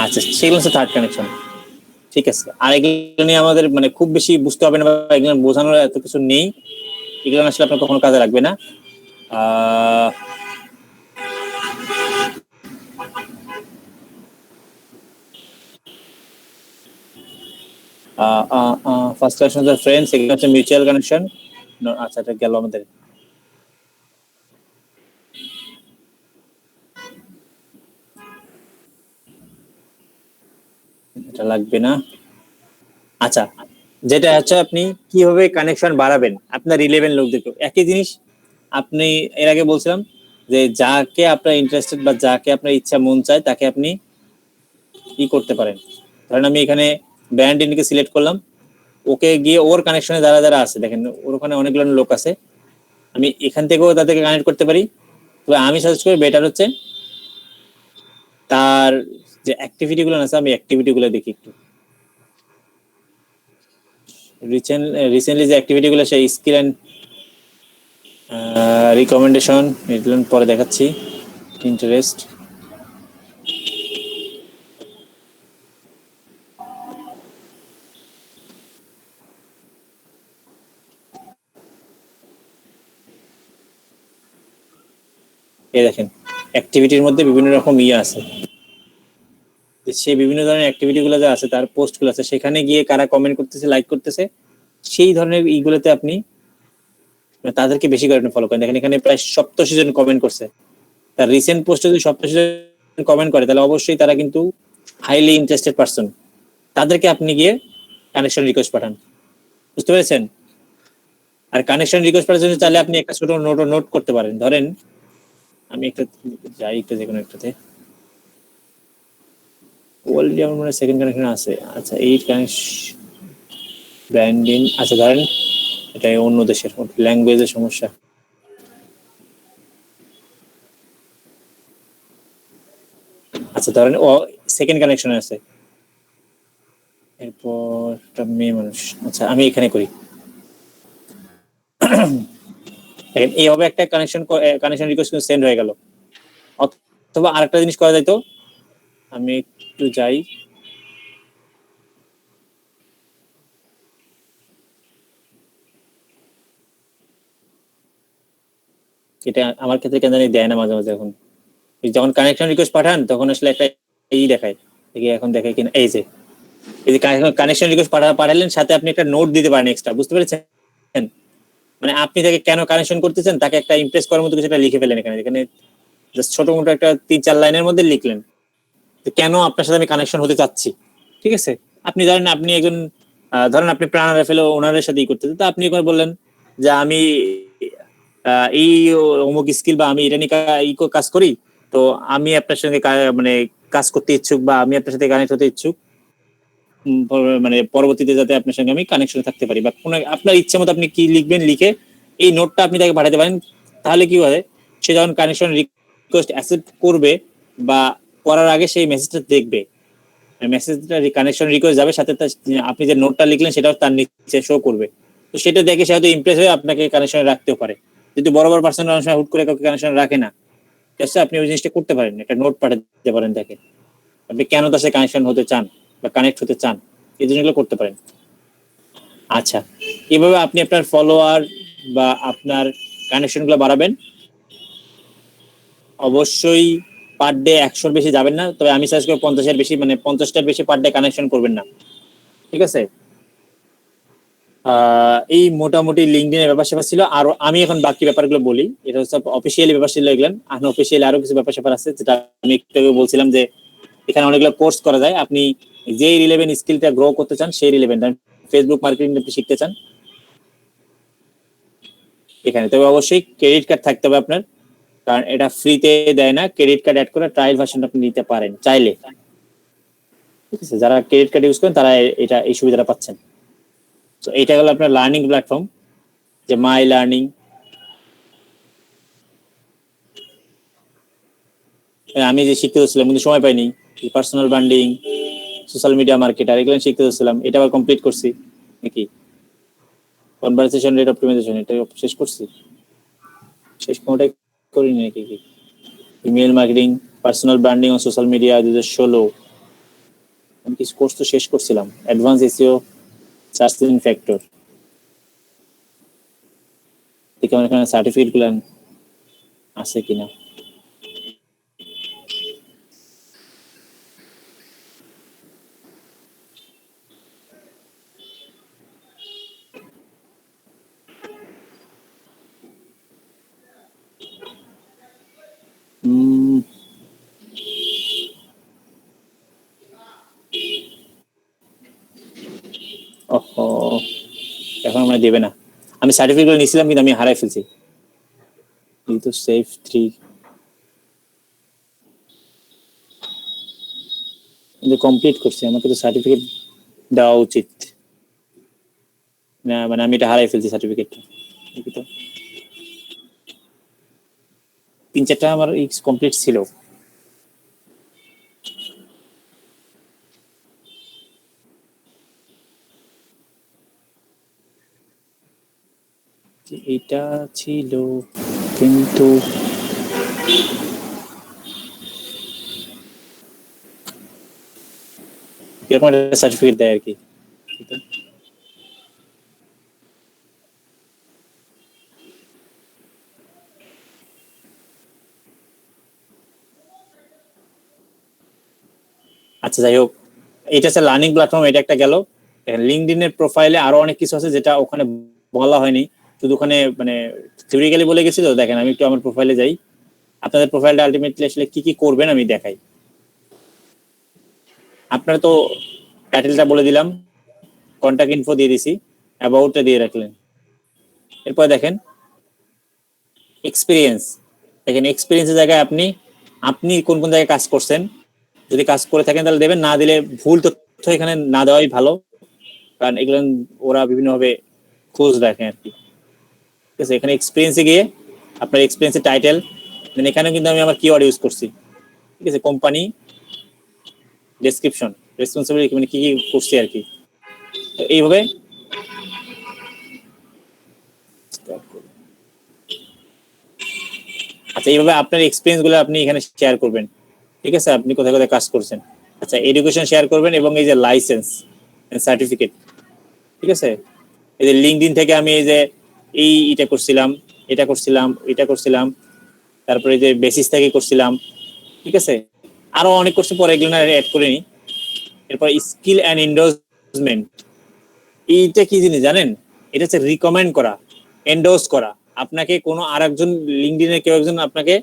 আচ্ছা, সেগুলো হচ্ছে থার্ড কানেকশন, ঠিক আছে। আর এগুলো নিয়ে আমাদের মানে খুব বেশি বুঝতে হবে না বা এগুলো বোঝানোর এত কিছু নেই, এগুলো আসলে আপনার কখনো কাজে লাগবে না। ফার্স্ট কানেকশন হচ্ছে ফ্রেন্ড, সেকেন্ড হচ্ছে মিউচুয়াল কানেকশন। আচ্ছা, এটা গেল আমাদের। এটা লাগবে না। আচ্ছা, যেটা হচ্ছে আপনি কিভাবে কানেকশন বাড়াবেন আপনার রিলেভেন্ট লোকদেরকে। একই জিনিস আপনি এর আগে বলছিলাম যে যাকে আপনার ইন্টারেস্টেড বা যাকে আপনার ইচ্ছা মন চায় তাকে আপনি কি করতে পারেন। ধরেন আমি এখানে ব্র্যান্ডিনকে সিলেক্ট করলাম, ওকে গিয়ে ওর কানেকশনে যারা যারা আছে দেখেন ওর ওখানে অনেকগুলো লোক আছে, আমি এখান থেকেও তাদেরকে কানেক্ট করতে পারি। তবে আমি সাজেস্ট করি বেটার হচ্ছে তার যে অ্যাক্টিভিটি গুলো আছে আমি অ্যাক্টিভিটি গুলো দেখি একটু। রিসেন্টলি যে অ্যাক্টিভিটি গুলো সেই স্কিল অ্যান্ড রিকমেন্ডেশন এগুলো পরে দেখাচ্ছি। ইন্টারেস্ট এই দেখেন অ্যাক্টিভিটির মধ্যে বিভিন্ন রকম আছে, সেই বিভিন্ন ধরনের অ্যাক্টিভিটি গুলো যা আছে তার পোস্ট গুলো আছে, সেখানে গিয়ে কারা কমেন্ট করতেছে লাইক করতেছে সেই ধরনের ইগুলোতে আপনি তাদেরকে বেশি করে ফলো করেন। দেখেন এখানে প্রায় 87 জন কমেন্ট করছে, তার রিসেন্ট পোস্টে যদি 87 জন কমেন্ট করে তাহলে অবশ্যই তারা কিন্তু হাইলি ইন্টারেস্টেড পারসন। তাদেরকে আপনি গিয়ে কানেকশন রিকোয়েস্ট পাঠান, বুঝতে পেরেছেন? আর কানেকশন রিকোয়েস্ট পাঠানোর জন্য চাইলে আপনি একটা ছোট নোট করতে পারেন। ধরেন আমি একটা যাই একটা যে কোনো একটাতে অলরেডি আমার মনে হয় সেকেন্ড কানেকশন আছে। আচ্ছা এই কানেকশন ব্র্যান্ডিং, আচ্ছা ধরেন এটা অন্য দেশের ল্যাঙ্গুয়েজের সমস্যা। আচ্ছা ধরেন ও সেকেন্ড কানেকশনে আছে, এরপর একটা মেয়ে মানুষ। আচ্ছা আমি এখানে করি, দেখেন এইভাবে একটা কানেকশন রিকোয়েস্ট সেন্ড হয়ে গেল। অথবা আরেকটা জিনিস করা যায়, তো আমি একটু যাই, এটা আমার ক্ষেত্রে কেন জানি দেয় না মাঝে মাঝে। এখন যখন কানেকশন রিকোয়েস্ট পাঠান তখন আসলে একটা এই দেখায়, দেখি এখন দেখায় কিনা। এই যে কানেকশন রিকোয়েস্ট পাঠালেন সাথে আপনি একটা নোট দিতে পারেন এক্সট্রা, বুঝতে পেরেছেন? মানে আপনি তাকে কেন কানেকশন করতেছেন তাকে একটা ইমপ্রেস করার মতো কিছু একটা লিখে ফেলেন এখানে। এখানে জাস্ট ছোট মোটো একটা 3-4 লাইনের মধ্যে লিখলেন কেন আপনার সাথে আমি কানেকশন হতে চাচ্ছি। ঠিক আছে, আপনি ধরেন আপনি একজন ধরেন আপনি প্রাণ রাফেল ওনারের সাথে ই করতেছেন, তো আপনি করে বললেন যে আমি এই অমুক স্কিল বা আমি এটা নিয়ে কাজ করি, তো আমি আপনার সঙ্গে মানে কাজ করতে ইচ্ছুক বা আমি আপনার সাথে কানেক্ট হতে ইচ্ছুক, মানে পরবর্তীতে যাতে আপনার সঙ্গে আমি কানেকশনে থাকতে পারি বা কোনো আপনার ইচ্ছে মতো আপনি কি লিখবেন লিখে এই নোটটা আপনি তাকে পাঠাতে পারেন। তাহলে কি হয়, সে যখন কানেকশন রিকোয়েস্ট অ্যাকসেপ্ট করবে বা করার আগে সেই মেসেজটা দেখবে, মেসেজটা কানেকশন রিকোয়েস্ট যাবে সাথে আপনি যে নোটটা লিখলেন সেটাও তার নিচে শো করবে। তো সেটা দেখে সে হয়তো ইমপ্রেস হয়ে আপনাকে কানেকশনে রাখতেও পারে। যদি বড় বড় পার্সন অনেক সময় হুট করে কাউকে কানেকশনে রাখে না, আপনি ওই জিনিসটা করতে পারেন, একটা নোট পাঠাতে পারেন তাকে, আপনি কেন তার সাথে কানেকশন হতে চান বা কানেক্ট হতে চান, এই জিনিসগুলো করতে পারেন। আচ্ছা এভাবে আপনি আপনার ফলোয়ার বা আপনার কানেকশন গুলো বাড়াবেন। অবশ্যই পার ডে 100-র বেশি যাবেন না, তবে আমি সাজেস্ট করি 50-এর বেশি, মানে 50টার বেশি পার ডে কানেকশন করবেন না, ঠিক আছে? এই মোটামুটি লিঙ্কডইনের ব্যাপার স্যাপার ছিল। আর আমি এখন বাকি ব্যাপারগুলো বলি, এটা হচ্ছে অফিসিয়ালি ব্যাপার ছিল এগুলো। আনঅফিসিয়ালি আরো কিছু ব্যাপার স্যাপার আছে যেটা আমি একটু আগে বলছিলাম যে এখানে অনেকগুলো কোর্স করা যায়। আপনি যেই রিলেভেন্ট স্কিলটা গ্রো করতে চান সেই রিলেভেন্ট ফেসবুক মার্কেটিং আপনি শিখতে চান এখানে, তবে অবশ্যই ক্রেডিট কার্ড থাকতে হবে আপনার, কারণ এটা ফ্রিতে দেয় না। ক্রেডিট কার্ড অ্যাড করে ট্রায়াল ভার্সনটা আপনি নিতে পারেন চাইলে, ঠিক আছে? যারা ক্রেডিট কার্ড ইউজ করেন তারা এটা এই সুবিধাটা পাচ্ছেন। তো এটা হলো আপনার লার্নিং প্ল্যাটফর্ম, যে মাই লার্নিং। আমি যে শিখতে হচ্ছিলাম কিন্তু সময় পাইনি, personal branding, social media marketer এগুলো শিখতে হচ্ছিলাম, এটা আবার কমপ্লিট করছি নাকি। কনভারসেশন রেট অপটিমাইজেশন এটা শেষ করছি, শেষ কোনটাই করিনি নাকি। ইমেল মার্কেটিং, পার্সোনাল ব্র্যান্ডিং ও সোশ্যাল মিডিয়া 2016 আমি কিছু কোর্স তো শেষ করছিলাম। Advance SEO, search engine factor, দেখি আমার এখানে সার্টিফিকেট গুলো আছে কিনা। ওহো মানে দেবে না। আমি সার্টিফিকেট নিয়েছিলাম কিন্তু আমি হারাই ফেলছি। এই তো সেফ 3 কিন্তু কমপ্লিট করছি, আমাকে তো সার্টিফিকেট দেওয়া উচিত না, মানে আমি এটা হারাই ফেলছি সার্টিফিকেটটা। দেখি তো 3-4টা আমার কমপ্লিট ছিল। এটা ছিল কিন্তু এরকম একটা সার্টিফিকেট দেয় আর কি। আচ্ছা যাই হোক, এটা হচ্ছে লার্নিং প্ল্যাটফর্ম, এটা একটা গেল। লিঙ্কডইন এর প্রোফাইলে আরো অনেক কিছু আছে যেটা ওখানে বলা হয়নি, শুধু ওখানে মানে থিওরিক্যালি বলে গেছি। তো দেখেন আমি একটু আমার প্রোফাইলে যাই, আপনাদের প্রোফাইলটা আলটিমেটলি আসলে কি কি করবেন আমি দেখাই। আপনারা তো টাইটেলটা বলে দিলাম, কন্টাক্ট ইনফো দিয়ে দিছি, অ্যাবাউটটা দিয়ে রাখলেন। এরপর দেখেন এক্সপিরিয়েন্স, দেখেন এক্সপিরিয়েন্সের জায়গায় আপনি আপনি কোন কোন জায়গায় কাজ করছেন, যদি কাজ করে থাকেন তাহলে দেবেন, না দিলে ভুল তথ্য এখানে না দেওয়াই ভালো, কারণ এগুলো ওরা বিভিন্নভাবে খোঁজ রাখে আর কি। ঠিক আছে, এখানে এক্সপিরিয়েন্সে গিয়ে আপনার এক্সপিরিয়েন্সের টাইটেল দেন, এখানে কিন্তু আমি আমার কিওয়ার্ড ইউজ করছি। ঠিক আছে, কোম্পানি, ডেসক্রিপশন, রেসপন্সিবিলিটি, মানে কি কি করছি আর কি। এইভাবে আচ্ছা, এইভাবে আপনার এক্সপিরিয়েন্স গুলো আপনি এখানে শেয়ার করবেন। ঠিক আছে, আপনি কোথায় কোথায় কাজ করছেন। আচ্ছা, এডুকেশন শেয়ার করবেন এবং এই যে লাইসেন্স সার্টিফিকেট। ঠিক আছে, এই যে লিঙ্কডইন থেকে আমি এই যে এটা করছিলাম, এটা করছিলাম, এটা করছিলাম, তারপরে এই যে বেসিস থেকে করছিলাম। ঠিক আছে, আরো অনেক কোর্স পরে এগুলো অ্যাড করে নি। এরপর স্কিল অ্যান্ড এন্ডোর্সমেন্ট, এইটা কি জিনিস জানেন? এটা হচ্ছে রিকমেন্ড করা, এন্ডোর্স করা। আপনাকে কোনো আরেকজন লিঙ্কডইনে কেউ একজন আপনাকে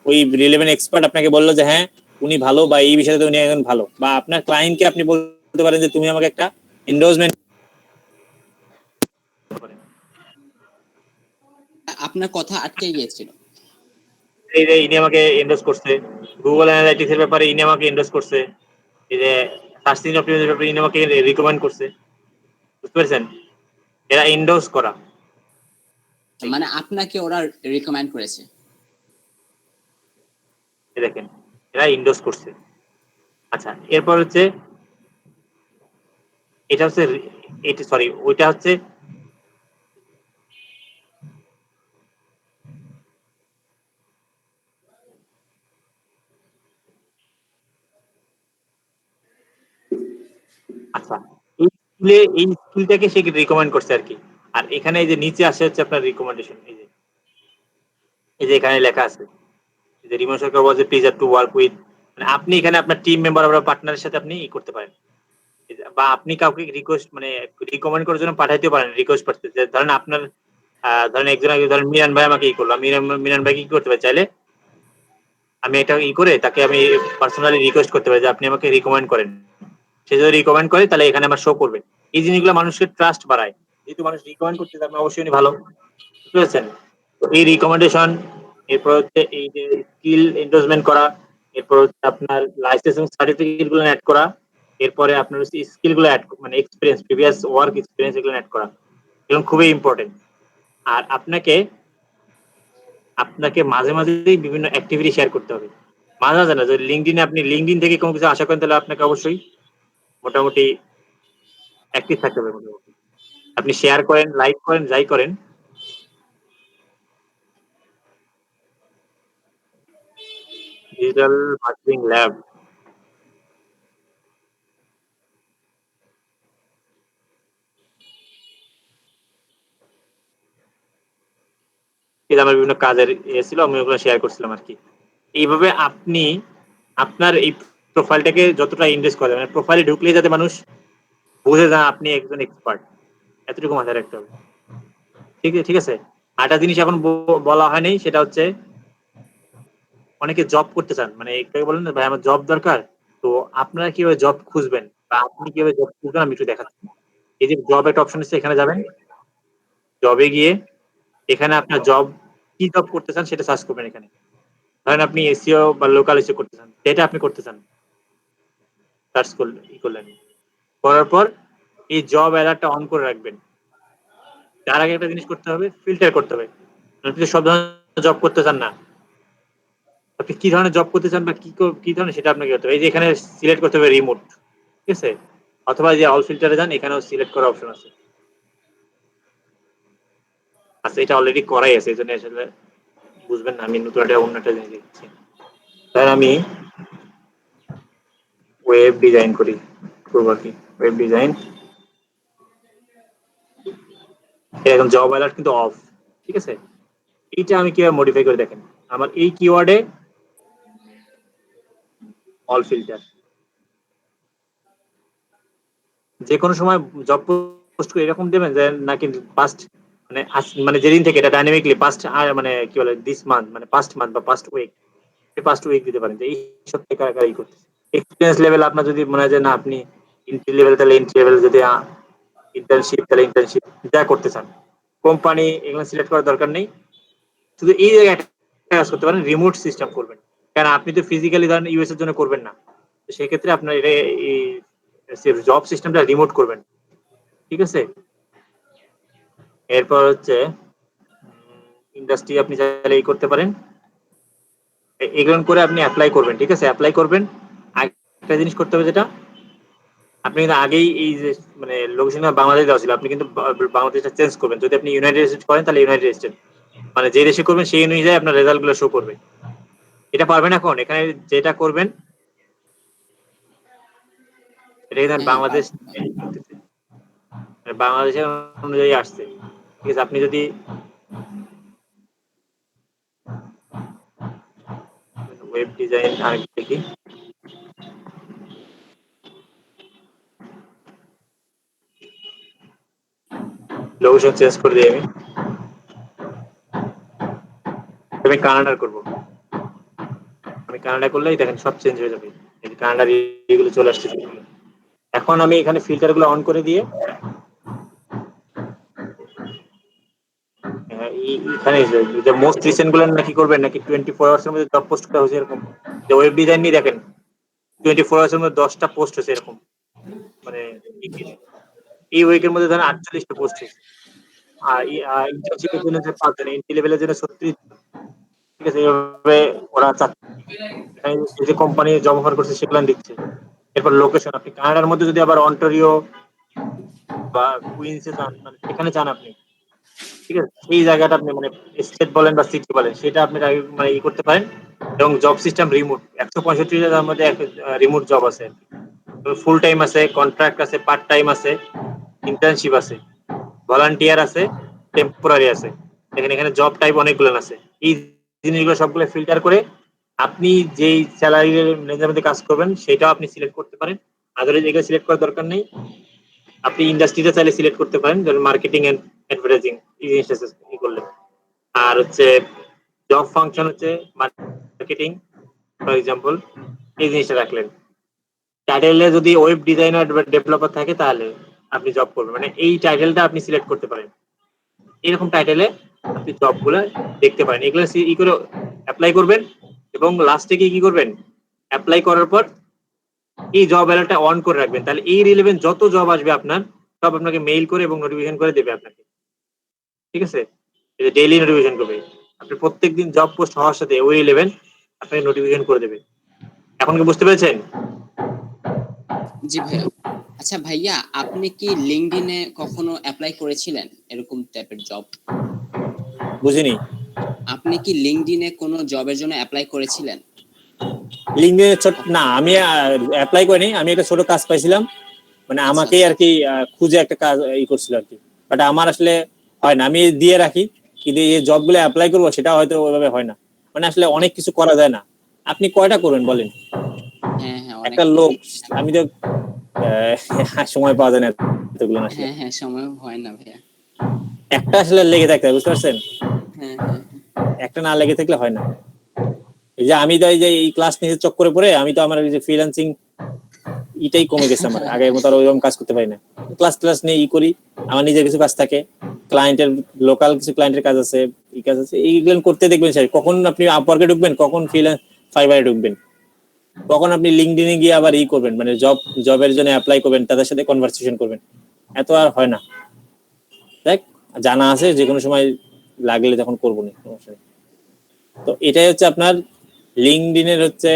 ওই রিলেভেন্ট এক্সপার্ট আপনাকে বললো যে হ্যাঁ উনি ভালো, বা এই বিষয়ে উনি একজন ভালো, বা আপনার ক্লায়েন্টকে আপনি বলতে পারেন যে তুমি আমাকে একটা এন্ডোর্সমেন্ট। আপনার কথা আটকে গিয়েছিল। এই যে ইনি আমাকে এন্ডোর্স করছে, গুগল অ্যানালাইটিক্স এর ব্যাপারে ইনি আমাকে এন্ডোর্স করছে, এই যে সার্চ ইঞ্জিন অপটিমাইজেশনের ব্যাপারে ইনি আমাকে রিকমেন্ড করছে। বুঝতে পেরেছেন? এরা এন্ডোর্স করা, মানে আপনাকে ওরা রিকমেন্ড করেছে। দেখেন এরা এন্ডোর্স করছে। আচ্ছা, এরপর হচ্ছে এটা হচ্ছে এটা, সরি ওইটা হচ্ছে আচ্ছা, এই স্কিলটাকে সে রিকমেন্ড করছে আর কি। আর এখানে এই যে নিচে আসে হচ্ছে আপনার রিকমেন্ডেশন, এই যে এখানে লেখা আছে যে Rimon Sarkar was a pleasure to work with, মানে আপনি এখানে আপনার টিম মেম্বার বা পার্টনারের সাথে আপনি করতে পারেন, বা আপনি কাউকে রিকোয়েস্ট মানে রিকমেন্ড করার জন্য পাঠাইতে পারেন রিকোয়েস্ট করতে। যে ধরেন আপনার ধরেন একজন ধরেন মিরান ভাই আমাকে করলো, আমি মিরান ভাই কি করতে পারি, চাইলে আমি এটা করে তাকে আমি পার্সোনালি রিকোয়েস্ট করতে পারি যে আপনি আমাকে রিকমেন্ড করেন। সে যদি রিকমেন্ড করে তাহলে এখানে আমার শো করবে। এই জিনিসগুলো মানুষের ট্রাস্ট বাড়ায়, যেহেতু মানুষ রিকমেন্ড করতে তার অবশ্যই উনি ভালো। বুঝতে পেরেছেন? এই রিকমেন্ডেশন, এরপর হচ্ছে এই যে স্কিল এন্ডোর্সমেন্ট করা, এরপর হচ্ছে আপনার লাইসেন্স এবং সার্টিফিকেট গুলো অ্যাড করা, এরপরে আপনার হচ্ছে স্কিল গুলো অ্যাড মানে এক্সপিরিয়েন্স, প্রিভিয়াস ওয়ার্ক এক্সপিরিয়েন্স এগুলো অ্যাড করা, এবং খুবই ইম্পর্টেন্ট। আর আপনাকে মাঝে মাঝে বিভিন্ন অ্যাক্টিভিটি শেয়ার করতে হবে। মাঝে মাঝে না, যদি লিঙ্কডইনে আপনি লিঙ্কডইন থেকে কোনো কিছু আশা করেন তাহলে আপনাকে অবশ্যই মোটামুটি অ্যাক্টিভ থাকতে হবে। মোটামুটি আপনি শেয়ার করেন, লাইক করেন, যাই করেন। ডিজিটাল মার্কেটিং ল্যাব, এটা আমার বিভিন্ন কাজের ছিল, আমি ওগুলো শেয়ার করছিলাম আর কি। এইভাবে আপনি আপনার এই প্রোফাইলটাকে যতটা ইনভেস্ট করেন, মানে প্রোফাইলে ঢুকলে যাতে মানুষ বুঝে যান আপনি একজন এক্সপার্ট, এতটুকু মাথায় রাখতে হবে। ঠিক আছে। আরেকটা জিনিস এখন বলা হয়নি, সেটা হচ্ছে অনেকে জব করতে চান, মানে একটু বলেন না ভাই আমার জব দরকার, তো আপনারা কিভাবে জব খুঁজবেন বা আপনি কিভাবে জব খুঁজবেন আমি একটু দেখাচ্ছি। এই যে জব একটা অপশন আছে, এখানে যাবেন, জবে গিয়ে এখানে আপনার জব কি জব করতে চান সেটা সার্চ করবেন। এখানে ধরেন আপনি এসইও বা লোকাল এসইও করতে চান, যেটা আপনি করতে চান সার্চ করলেন, করার পর এই জব অ্যালার্টটা অন করে রাখবেন। তার আগে একটা জিনিস করতে হবে, ফিল্টার করতে হবে। আপনি সব ধরনের জব করতে চান না, আপনি কি ধরনের জব করতে চান বা কি ধরনের সেটা আপনাকে করতে হবে। এই যে এখানে সিলেক্ট করতে হবে রিমোট, ঠিক আছে, অথবা যে অল ফিল্টারে যান, এখানেও সিলেক্ট করার অপশন আছে। আচ্ছা, এটা অলরেডি করাই আছে, এই জন্য আসলে বুঝবেন না, আমি নতুন একটা অন্য একটা জিনিস দেখছি। তাহলে আমি ওয়েব ডিজাইন করবো আর কি, ওয়েব ডিজাইন। এখন জব অ্যালার্ট কিন্তু অফ, ঠিক আছে। এইটা আমি কিভাবে মডিফাই করে দেখেন, আমার এই কিওয়ার্ডে অল ফিল্টার, যে কোনো সময় জব পোস্ট করে এরকম দেবেন যে নাকি পাস্ট মানে যেদিন থেকে এটা ডাইনামিকলি পাস্ট মানে কি বলে দিস মান্থ মানে পাস্ট মান্থ বা পাস্ট উইক দিতে পারেন যে এই সপ্তাহে কারা কারা করতেছে। এক্সপিরিয়েন্স লেভেল আপনার যদি মনে হয় যে না আপনি এন্ট্রি লেভেল, তাহলে এন্ট্রি লেভেল, যদি ইন্টার্নশিপ তাহলে ইন্টার্নশিপ, যা করতে চান। কোম্পানি এগুলো সিলেক্ট করার দরকার নেই, শুধু এই জায়গায় একটা কাজ করতে পারেন, রিমোট সিস্টেম করবেন। কারণ আপনি তো ফিজিক্যালি ধরেন ইউএস এর জন্য করবেন না, তো সেক্ষেত্রে আপনার এটা এই জব সিস্টেমটা রিমোট করবেন, ঠিক আছে। এরপর হচ্ছে ইন্ডাস্ট্রি আপনি চাইলে এই করতে পারেন, এগুলো করে আপনি অ্যাপ্লাই করবেন, ঠিক আছে। অ্যাপ্লাই করবেন, একটা জিনিস করতে হবে যেটা আপনি কিন্তু আগেই এই যে মানে লোকেশন বাংলাদেশ দেওয়া ছিল, আপনি কিন্তু বাংলাদেশটা চেঞ্জ করবেন। যদি আপনি ইউনাইটেড স্টেট করেন তাহলে ইউনাইটেড স্টেট, মানে যে দেশে করবেন সেই অনুযায়ী আপনার রেজাল্ট গুলো শো করবে। এটা পারবেন এখন, এখানে যেটা করবেন এটা কিন্তু হ্যাঁ, বাংলাদেশ বাংলাদেশের অনুযায়ী আসছে, ঠিক আছে। আপনি যদি ওয়েব ডিজাইন আর দেখি, লোকেশন চেঞ্জ করে দিই আমি কানাডার করবো। আমি কানাডা করলেই দেখেন সব চেঞ্জ হয়ে যাবে, এই যে কানাডার ইগুলো চলে আসছে। এখন আমি এখানে ফিল্টার গুলো অন করে দিয়ে এখানে যে মোস্ট রিসেন্ট গুলো নাকি করবেন নাকি 24 আওয়ার্স এর মধ্যে জব পোস্ট করা হয়েছে এরকম, যে ওয়েব ডিজাইন নিয়ে দেখেন 24 আওয়ার্স এর মধ্যে 10টা পোস্ট হয়েছে এরকম, মানে এই উইকের মধ্যে ধরেন 48টা পোস্ট হয়েছে। আর ইন্টার্নশিপের জন্য যে 5 জন, এন্ট্রি লেভেলের জন্য 36, ঠিক আছে। এইভাবে ওরা এখানে যে কোম্পানি জব অফার করছে সেগুলো দিচ্ছে। এরপর লোকেশন, আপনি কানাডার মধ্যে যদি আবার অন্টারিও বা কুইন্সে যান, মানে সেখানে যান আপনি, ঠিক আছে, সেই জায়গাটা আপনি মানে স্টেট বলেন বা সিটি বলেন সেটা আপনি মানে ই করতে পারেন। এবং জব সিস্টেম রিমোট, 165 মধ্যে রিমোট জব আছে, ফুল টাইম আছে, কন্ট্রাক্ট আছে, পার্ট টাইম আছে, ইন্টার্নশিপ আছে, ভলান্টিয়ার আছে, টেম্পোরারি আছে। দেখেন এখানে জব টাইপ অনেকগুলো আছে। এই জিনিসগুলো সবগুলো ফিল্টার করে আপনি যেই স্যালারি রেঞ্জের মধ্যে কাজ করবেন সেটাও আপনি সিলেক্ট করতে পারেন। আদারওয়াইজ এগুলো সিলেক্ট করার দরকার নেই। আপনি ইন্ডাস্ট্রিটা চাইলে সিলেক্ট করতে পারেন, যেমন মার্কেটিং এন্ড অ্যাডভার্টাইজিং, এই জিনিসটা ই করলেন। আর হচ্ছে জব ফাংশন হচ্ছে মার্কেটিং ফর এক্সাম্পল, এই জিনিসটা রাখলেন। টাইটেলে যদি ওয়েব ডিজাইনার বা ডেভেলপার থাকে তাহলে আপনি জব করবেন, মানে এই টাইটেলটা আপনি সিলেক্ট করতে পারেন। এরকম টাইটেলে আপনি জবগুলো দেখতে পারেন, এগুলো ই করে অ্যাপ্লাই করবেন। এবং লাস্টে কি করবেন, অ্যাপ্লাই করার পর এই জব অ্যালার্টটা অন করে রাখবেন, তাহলে এই রিলেভেন্ট যত জব আসবে আপনার সব আপনাকে মেইল করে এবং নোটিফিকেশন করে দেবে আপনাকে, ঠিক আছে। এই যে ডেইলি নোটিফিকেশন করবে, আপনি প্রত্যেকদিন জব পোস্ট হওয়ার সাথে ওই রিলেভেন্ট আপনাকে নোটিফিকেশন করে দেবে। এখন কি বুঝতে পেরেছেন? জি ভাইয়া। আচ্ছা ভাইয়া, আপনি কি লিঙ্কডইনে কখনো অ্যাপ্লাই করেছিলেন এরকম টাইপের জব? বুঝিনি। আপনি কি লিঙ্কডইনে কোনো জবের জন্য অ্যাপ্লাই করেছিলেন? লিঙ্কডইনে না, আমি অ্যাপ্লাই করিনি, আমি একটা ছোট কাজ পাইছিলাম, মানে আচ্ছা, আমাকেই আর কি খুঁজে একটা কাজ ই করছিল আর কি। বাট আমার আসলে হয় না, আমি দিয়ে রাখি, কিন্তু এই জবগুলো অ্যাপ্লাই করবো সেটা হয়তো ওইভাবে হয় না, মানে আসলে অনেক কিছু করা যায় না। আপনি কয়টা করবেন বলেন? হ্যাঁ হ্যাঁ, অনেক একটা লোক, অনেক। আমি তো সময় পাওয়া যায় না এতগুলো না, আসলে হ্যাঁ হ্যাঁ, সময় হয় না ভাইয়া। একটা আসলে লেগে থাকতে হয়, বুঝতে পারছেন? হ্যাঁ হ্যাঁ একটা না লেগে থাকলে হয় না। এই যে আমি তো এই যে এই ক্লাস নিয়ে চক্করে পড়ে আমি তো আমার এই যে ফ্রিল্যান্সিং এটাই কমে গেছে আমার, আগের মতো আর ওইরকম কাজ করতে পারি না। ক্লাস নিয়ে করি, আমার নিজের কিছু কাজ থাকে, ক্লায়েন্টের লোকাল কিছু ক্লায়েন্টের কাজ আছে, এই কাজ আছে, এইগুলো করতে দেখবেন স্যার। কখন আপনি আপওয়ার্কে ঢুকবেন, কখন ফ্রিল্যান্স ফাইবারে ঢুকবেন, কখন আপনি লিঙ্কডইনে গিয়ে আবার করবেন, মানে জবের জন্য অ্যাপ্লাই করবেন, তাদের সাথে কনভারসেশন করবেন, এত আর হয় না। দেখ জানা আছে, যে কোনো সময় লাগলে তখন করবো না, সমস্যা নেই। তো এটাই হচ্ছে আপনার লিঙ্কডইনের হচ্ছে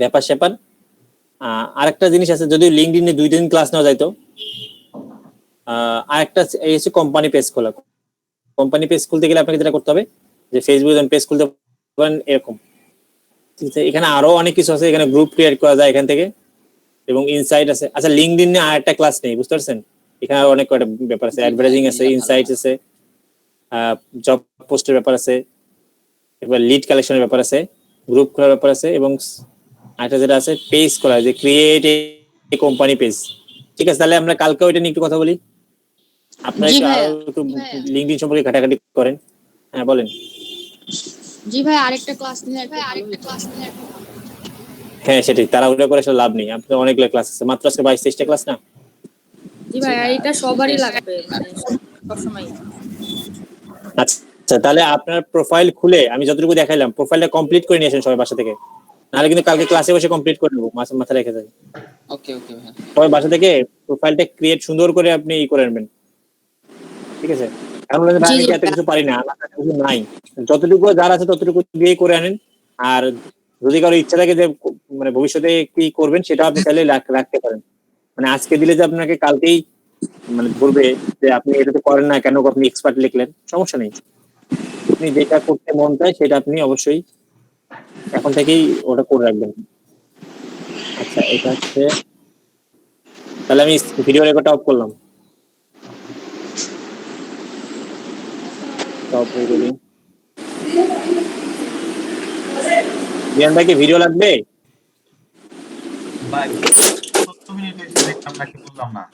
ব্যাপার স্যাপার। আরেকটা জিনিস আছে, যদিও লিঙ্কডইনে 2 দিন ক্লাস নেওয়া যাইতো, আরেকটা এই হচ্ছে কোম্পানি পেজ খোলা। কোম্পানি পেজ খুলতে গেলে আপনাকে যেটা করতে হবে, যে ফেসবুকে পেজ খুলতে পারেন এরকম, ঠিক আছে। এখানে আরো অনেক কিছু আছে, এখানে গ্রুপ ক্রিয়েট করা যায় এখান থেকে, এবং ইনসাইট আছে। আচ্ছা, লিঙ্কডইনে আর একটা ক্লাস নেই, বুঝতে পারছেন? এখানে আরো অনেক কয়টা ব্যাপার আছে, অ্যাডভার্টাইজিং আছে, ইনসাইট আছে, জব পোস্টের ব্যাপার আছে, এবার লিড কালেকশনের ব্যাপার আছে, গ্রুপ খোলার ব্যাপার আছে, এবং আরেকটা যেটা আছে পেজ করা, যে ক্রিয়েট এ কোম্পানি পেজ। ঠিক আছে, তাহলে আমরা কালকে ওইটা নিয়ে একটু কথা বলি। আপনারা জি একটু ভাইয়া। আরো একটু লিঙ্কডইন সম্পর্কে ঘাটাঘাটি করেন। হ্যাঁ বলেন। জি ভাই, আরেকটা ক্লাস নিলে হ্যাঁ সেটাই, তাড়াহুড়া করে আসলে লাভ নেই, আপনার অনেকগুলো ক্লাস আছে, মাত্র আজকে 22-23টা ক্লাস না। জি ভাই, আর এটা সবারই লাগবে, মানে সবসময়। আচ্ছা, তাহলে আপনার প্রোফাইল খুলে আমি যতটুকু দেখাইলাম, প্রোফাইলটা কমপ্লিট করে নিয়ে আসেন সবাই বাসা থেকে, নাহলে কিন্তু কালকে ক্লাসে বসে কমপ্লিট করে নেবো, মাথা রেখে যায়। ওকে ওকে ভাই। সবাই বাসা থেকে প্রোফাইলটা ক্রিয়েট সুন্দর করে আপনি করে নেবেন, ঠিক আছে? কারণ আমি জি, এত কিছু পারি না, আমার কাছে কিছু নাই, যতটুকু যার আছে ততটুকু দিয়ে করে আনেন। আর যদি কারো ইচ্ছা থাকে যে মানে ভবিষ্যতে কি করবেন, সেটা আপনি চাইলে রাখতে পারেন। মানে আজকে দিলে যে আপনাকে কালকেই মানে ধরবে যে আপনি এটাতে করেন না কেন, আপনি এক্সপার্ট লিখলেন, সমস্যা নেই। আপনি যেটা করতে মন চায় সেটা আপনি অবশ্যই এখন থেকেই ওটা করে রাখবেন। আচ্ছা, এটা হচ্ছে, তাহলে আমি ভিডিও রেকর্ডটা অফ করলাম। রিয়ান ভাই কি ভিডিও লাগবে? ভাই 70 মিনিট হয়েছে, দেখলাম নাকি বললাম না,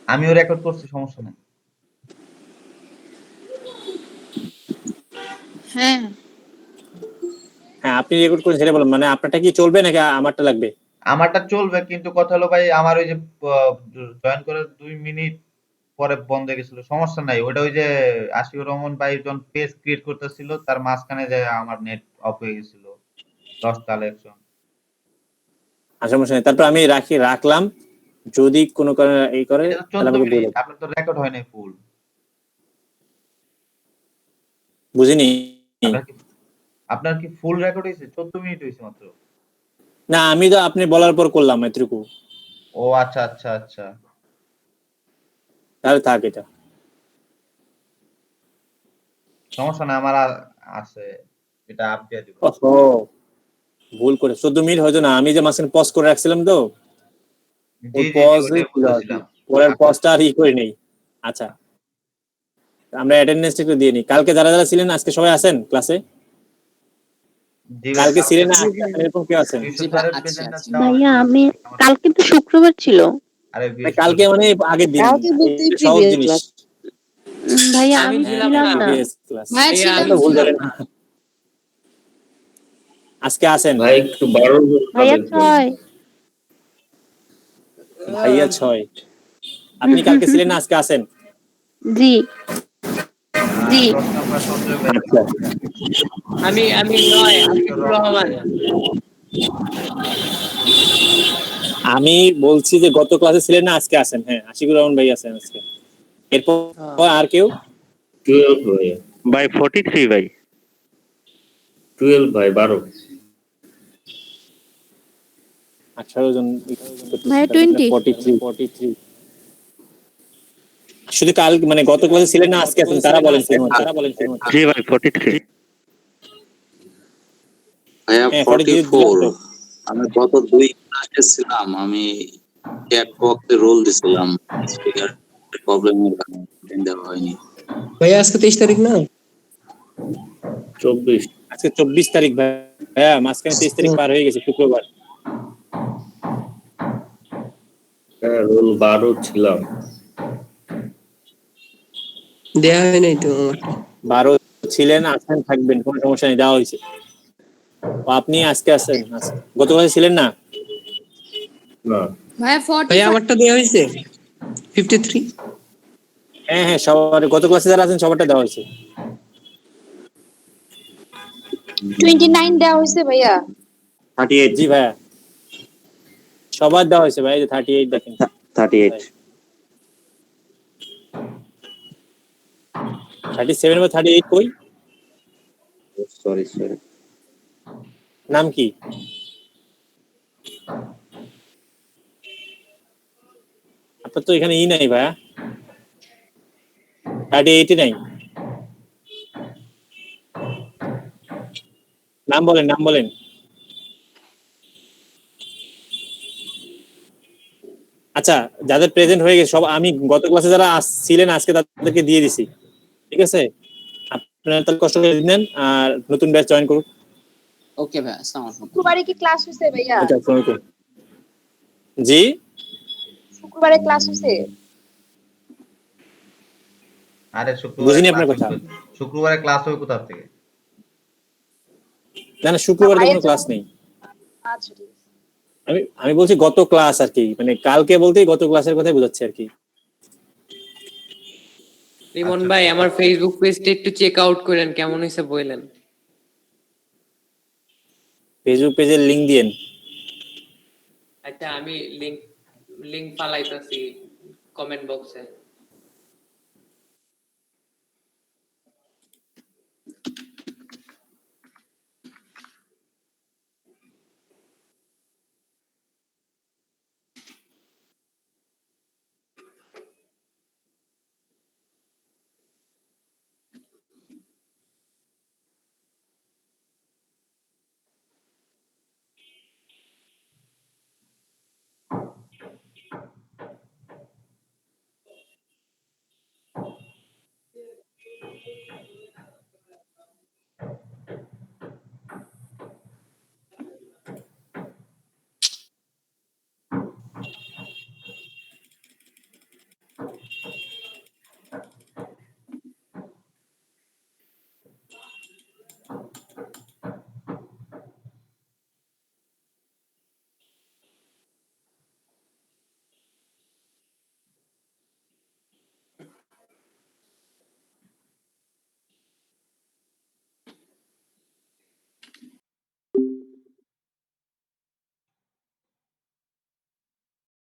আমিও রেকর্ড করছি, সমস্যা নেই। হ্যাঁ হ্যাঁ, আপনি রেকর্ড করেন সেটা বলুন, মানে আপনারটা কি চলবে নাকি আমারটা লাগবে? আমারটা চলবে, কিন্তু কথা হলো ভাই, আমার ওই যে জয়েন করে 2 মিনিট পরে বন্ধ হয়ে গেছিল, সমস্যা নাই। ওটা ওই যে আশিকুর রহমান ভাই যখন পেজ ক্রিয়েট করতেছিল, তার মাঝখানে যে আমার নেট অফ হয়ে গেছিল 10 কালেকশন। সমস্যা নেই, তারপর আমি রাখলাম, যদি কোনো কারণে এই করে এটা তো তাহলে 14 আমাকে মিনিট, বলুন। আপনার তো রেকর্ড হয় নাই ফুল। বুঝিনি। আপনার কি ফুল রেকর্ড হয়েছে? 14 মিনিট হয়েছে মাত্র। না, আমি তো আপনি বলার পর করলাম এতটুকু। ও আচ্ছা আচ্ছা আচ্ছা, তাহলে থাক এটা। সমস্যা না, আমার আছে, এটা আপডেট দিব। ওহো, ভুল করে 14 মিনিট হয়তো না, আমি যে মাঝখানে পজ করে রাখছিলাম তো, জি ওই জি জি, পজ ওটাই বলতেছিলাম। পরের পজটা আর করে নেই। আচ্ছা, আমরা অ্যাটেন্ডেন্সটা একটু দিয়ে নিই। কালকে যারা যারা ছিলেন আজকে সবাই আছেন ক্লাসে? জি ভাই, কালকে ছিলেন না, কালকে আজকে এরকম কেউ আছেন? বিশ্বর জি ভাই, স্যারের আচ্ছা, প্রেজেন্টটা আচ্ছা। দেওয়া ভাইয়া হয়েছিল। আমি কালকে তো শুক্রবার ছিল। আরে কালকে মানে আগের দিন, কালকে বলতে এই সহজ previous জিনিস। class। ভাইয়া আমি আমি ছিলাম ছিলাম না। না। Previous class। ভাইয়া ভাইয়া, ছিলাম আপনি ভুল ছিলাম জানেন। না। আজকে আছেন? ভাই একটু 12 ভাইয়া দেখবেন। 6 ভাইয়া 6। আপনি কালকে ছিলেন না, আজকে আছেন? জি জি 10 নাম্বার সঞ্জয় ভাই। আচ্ছা, আমি 9 আশিকুর রহমান। আমি বলছি যে গত ক্লাসে ছিলেন না, আজকে আছেন। হ্যাঁ, আশিকুর রহমান ভাই আছেন আজকে। এরপর আর কেউ? 12 ভাই, ভাই 43 ভাই। 12 ভাই 12। 18 জন। ভাইয়া 20 43। শুধু কাল মানে গত ক্লাসে ছিলেন না, আজকে আছেন, তারা বলেন। জি ভাই 43। ভাইয়া হ্যাঁ, 44। আমি গত 2 ক্লাসে ছিলাম, আমি ক্যাটওয়াকে রোল দিছিলাম, স্পিকার প্রবলেমের কারণে দেওয়া হয়নি। ভাইয়া আজকে 23 তারিখ না? 24। আজকে 24 তারিখ ভাই। হ্যাঁ, মাঝখানে 23 তারিখ পার হয়ে গেছে, শুক্রবার। হ্যাঁ, রোল 12 ছিলাম। দেয়া হয় নাই তো আমার। 12 ছিলেন, আছেন, থাকবেন, কোনো সমস্যা নেই, দেওয়া হয়েছে। আপনি আজকে আছেন? গত ক্লাসে ছিলেন না? না ভাইয়া 40 ভাইয়া আমারটা দেওয়া হয়েছে 53। হ্যাঁ হ্যাঁ, সবার গত ক্লাসে যারা আছেন সবারটা দেওয়া হয়েছে। 29 দেওয়া হয়েছে ভাইয়া। 38 জি ভাইয়া, সবার দেওয়া হয়েছে ভাই, 38 দেখেন। 38 37 বা 38 কই? সরি নাম কি? আপনার তো এখানে নাই ভাইয়া, 38 নাই। নাম বলেন। আচ্ছা, যাদের প্রেজেন্ট হয়ে গেছে সব, আমি গত ক্লাসে যারা ছিলেন আজকে তাদেরকে দিয়ে দিছি, ঠিক আছে? আপনারা তাহলে কষ্ট করে নেন আর নতুন ব্যাচ জয়েন করুন। ওকে ভাই, আসসালামু আলাইকুম। শুক্রবারে কি ক্লাস হয়েছে ভাইয়া? আচ্ছা, আসসালামু আলাইকুম। জি, শুক্রবারে ক্লাস হয়েছে? আরে বুঝিনি আপনার কথা। শুক্রবারে ক্লাস হবে কোথা থেকে? না শুক্রবারে কোনো ক্লাস নেই। আচ্ছা ঠিক আছে। আমি বলছি গত ক্লাস আর কি, মানে কালকে বলতেই গত ক্লাসের কথাই বোঝাচ্ছি আর কি। রিমন ভাই আমার ফেসবুক পেজটা একটু চেক আউট করেন, কেমন হয়েছে বললেন। ফেসবুক পেজের লিংক দিয়েন। আচ্ছা, আমি লিংক ফালাইতাছি কমেন্ট বক্সে।